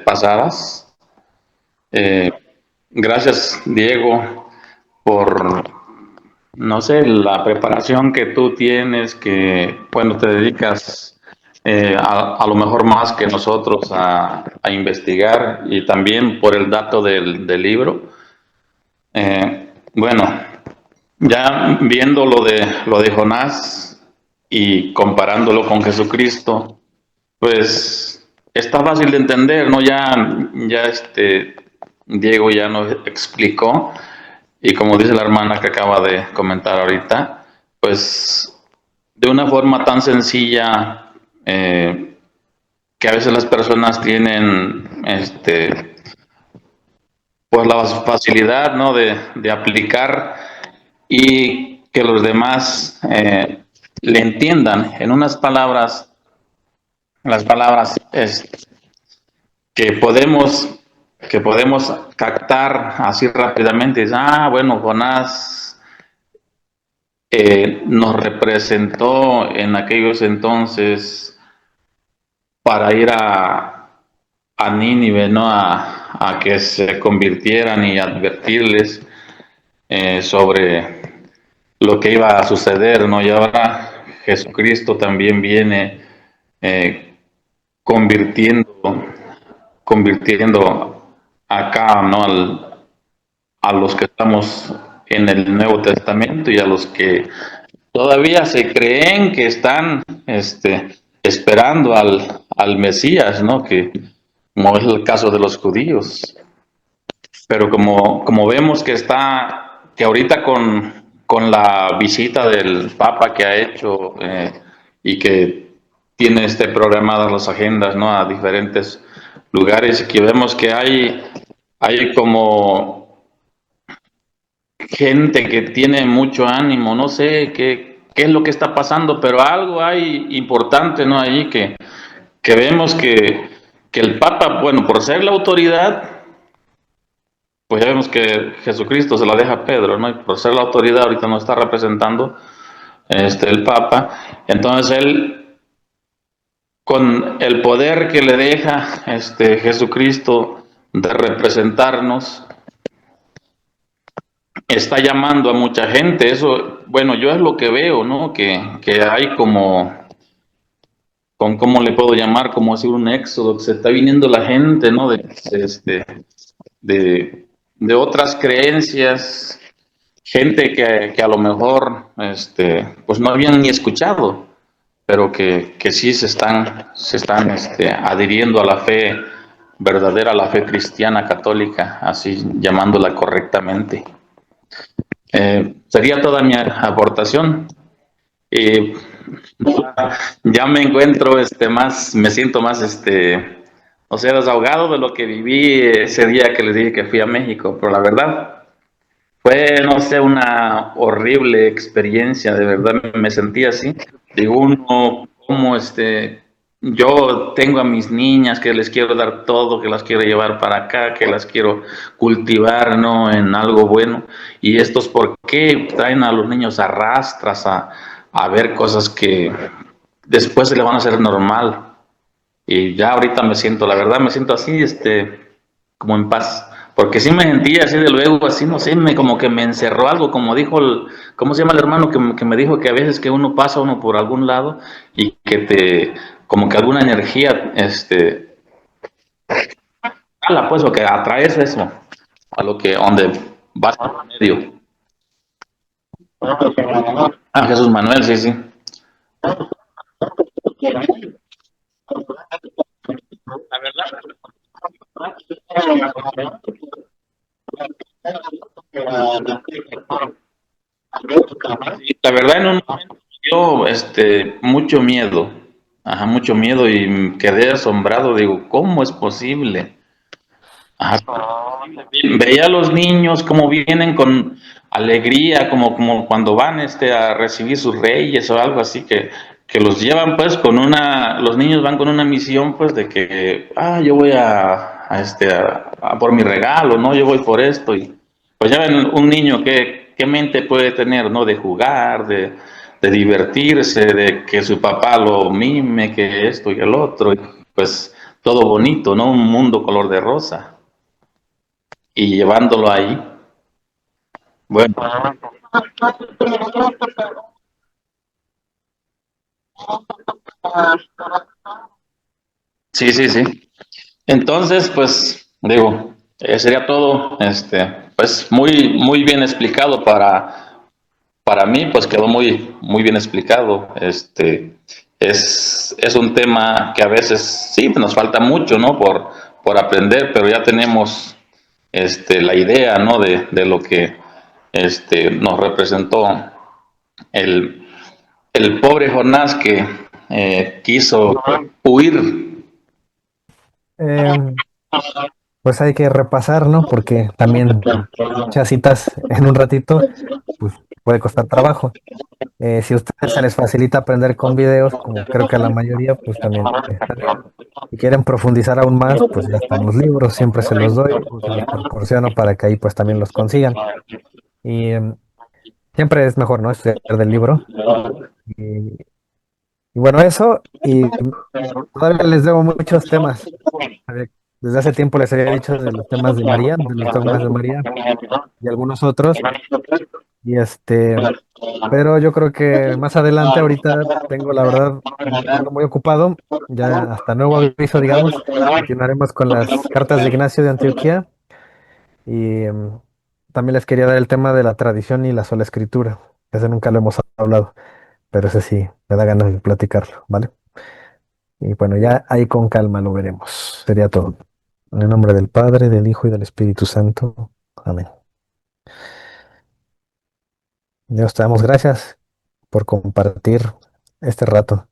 Pasadas. Eh, Gracias, Diego, por, no sé, la preparación que tú tienes, que, bueno, te dedicas a lo mejor más que nosotros a investigar, y también por el dato del libro. Bueno, ya viendo lo de Jonás y comparándolo con Jesucristo, pues está fácil de entender, ¿no? Ya Diego ya nos explicó, y como dice la hermana que acaba de comentar ahorita, pues de una forma tan sencilla, que a veces las personas tienen pues la facilidad, ¿no? De aplicar y que los demás le entiendan. En unas palabras, las palabras que podemos que podemos captar así rápidamente. Bueno, Jonás nos representó en aquellos entonces para ir a Nínive, ¿no? A que se convirtieran y advertirles sobre lo que iba a suceder, ¿no? Y ahora Jesucristo también viene eh, convirtiendo, convirtiendo acá, ¿no? A los que estamos en el Nuevo Testamento y a los que todavía se creen que están esperando al Mesías, ¿no? Que, como es el caso de los judíos. Pero como vemos que ahorita con la visita del Papa que ha hecho y que tiene programadas las agendas, ¿no? A diferentes lugares, que vemos que hay como gente que tiene mucho ánimo, no sé qué es lo que está pasando, pero algo hay importante, ¿no? Ahí que vemos que el Papa, bueno, por ser la autoridad, pues ya vemos que Jesucristo se la deja a Pedro, ¿no? Y por ser la autoridad ahorita no está representando el Papa. Entonces él, con el poder que le deja Jesucristo de representarnos, está llamando a mucha gente. Eso, bueno, yo es lo que veo, ¿no? Que hay ¿cómo le puedo llamar? Como decir un éxodo, que se está viniendo la gente, ¿no? De, de otras creencias, gente que a lo mejor pues no habían ni escuchado, pero que sí se están adhiriendo a la fe verdadera, a la fe cristiana católica, así llamándola correctamente. Sería toda mi aportación. Y ya me encuentro me siento más o sea, desahogado de lo que viví ese día que les dije que fui a México, pero la verdad fue, no sé, una horrible experiencia, de verdad me sentí así. Digo, uno, como yo tengo a mis niñas que les quiero dar todo, que las quiero llevar para acá, que las quiero cultivar, ¿no? En algo bueno. Y estos, ¿por qué traen a los niños a rastras a ver cosas que después se le van a hacer normal? Y ya ahorita me siento, la verdad, me siento así, como en paz. Porque sí me sentía así de luego, así, no sé, como que me encerró algo, como dijo ¿cómo se llama el hermano que me dijo que a veces que uno pasa uno por algún lado y que como que alguna energía, jala, pues, o que atraes eso, a lo que, donde vas por medio. Ah, Jesús Manuel, sí, sí. La verdad, sí, la verdad en un momento me dio mucho miedo, ajá, mucho miedo y quedé asombrado, digo, ¿cómo es posible? Ajá, veía a los niños como vienen con alegría, como cuando van a recibir sus reyes o algo así, que los llevan pues los niños van con una misión pues de que, yo voy a por mi regalo, ¿no? Yo voy por esto y pues ya ven un niño qué mente puede tener, ¿no? De jugar, de divertirse, de que su papá lo mime, que esto y el otro, y pues todo bonito, ¿no? Un mundo color de rosa y llevándolo ahí. Bueno, sí, sí, sí. Entonces, pues, digo, sería todo, pues, muy, muy bien explicado para mí, pues quedó muy, muy bien explicado. Es un tema que a veces sí nos falta mucho, ¿no? Por aprender, pero ya tenemos, la idea, ¿no? De lo que, nos representó el, el pobre Jonás que quiso huir. Eh, pues hay que repasar, ¿no? Porque también muchas citas en un ratito, pues puede costar trabajo. Si a ustedes se les facilita aprender con videos, como creo que a la mayoría, pues también está bien. Si quieren profundizar aún más, pues ya están los libros, siempre se los doy o se los proporciono para que ahí pues también los consigan. Y siempre es mejor, ¿no? Estudiar del libro. Y, y bueno, eso, y todavía les debo muchos temas. Desde hace tiempo les había dicho de los temas de María, de los dogmas de María y algunos otros. Y pero yo creo que más adelante, ahorita tengo la verdad, ando muy ocupado, ya hasta nuevo aviso, digamos, continuaremos con las cartas de Ignacio de Antioquía y también les quería dar el tema de la tradición y la sola escritura. Ese nunca lo hemos hablado, pero ese sí, me da ganas de platicarlo, ¿vale? Y bueno, ya ahí con calma lo veremos. Sería todo. En el nombre del Padre, del Hijo y del Espíritu Santo. Amén. Dios, te damos gracias por compartir este rato,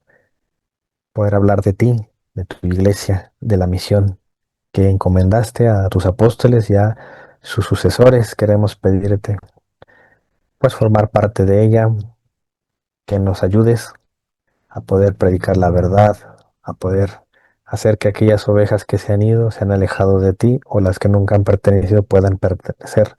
poder hablar de ti, de tu iglesia, de la misión que encomendaste a tus apóstoles y a sus sucesores. Queremos pedirte, pues, formar parte de ella, que nos ayudes a poder predicar la verdad, a poder hacer que aquellas ovejas que se han ido, se han alejado de ti o las que nunca han pertenecido puedan pertenecer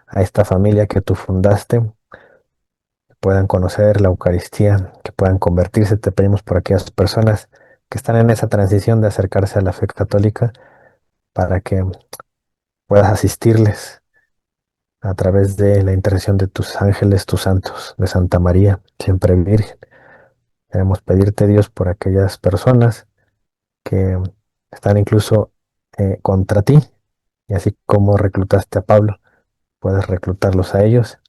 a esta familia que tú fundaste, que puedan conocer la Eucaristía, que puedan convertirse. Te pedimos por aquellas personas que están en esa transición de acercarse a la fe católica para que puedas asistirles a través de la intercesión de tus ángeles, tus santos, de Santa María, siempre Virgen. Queremos pedirte, Dios, por aquellas personas que están incluso contra ti, y así como reclutaste a Pablo, puedes reclutarlos a ellos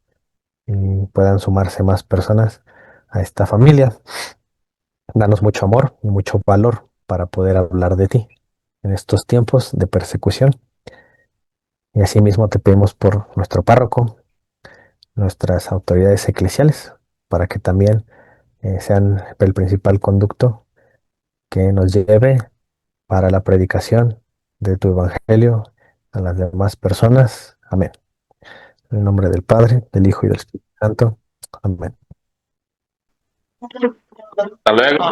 y puedan sumarse más personas a esta familia. Danos mucho amor y mucho valor para poder hablar de ti en estos tiempos de persecución. Y asimismo te pedimos por nuestro párroco, nuestras autoridades eclesiales, para que también sean el principal conducto que nos lleve para la predicación de tu evangelio a las demás personas. Amén. En el nombre del Padre, del Hijo y del Espíritu Santo. Amén. Hasta luego.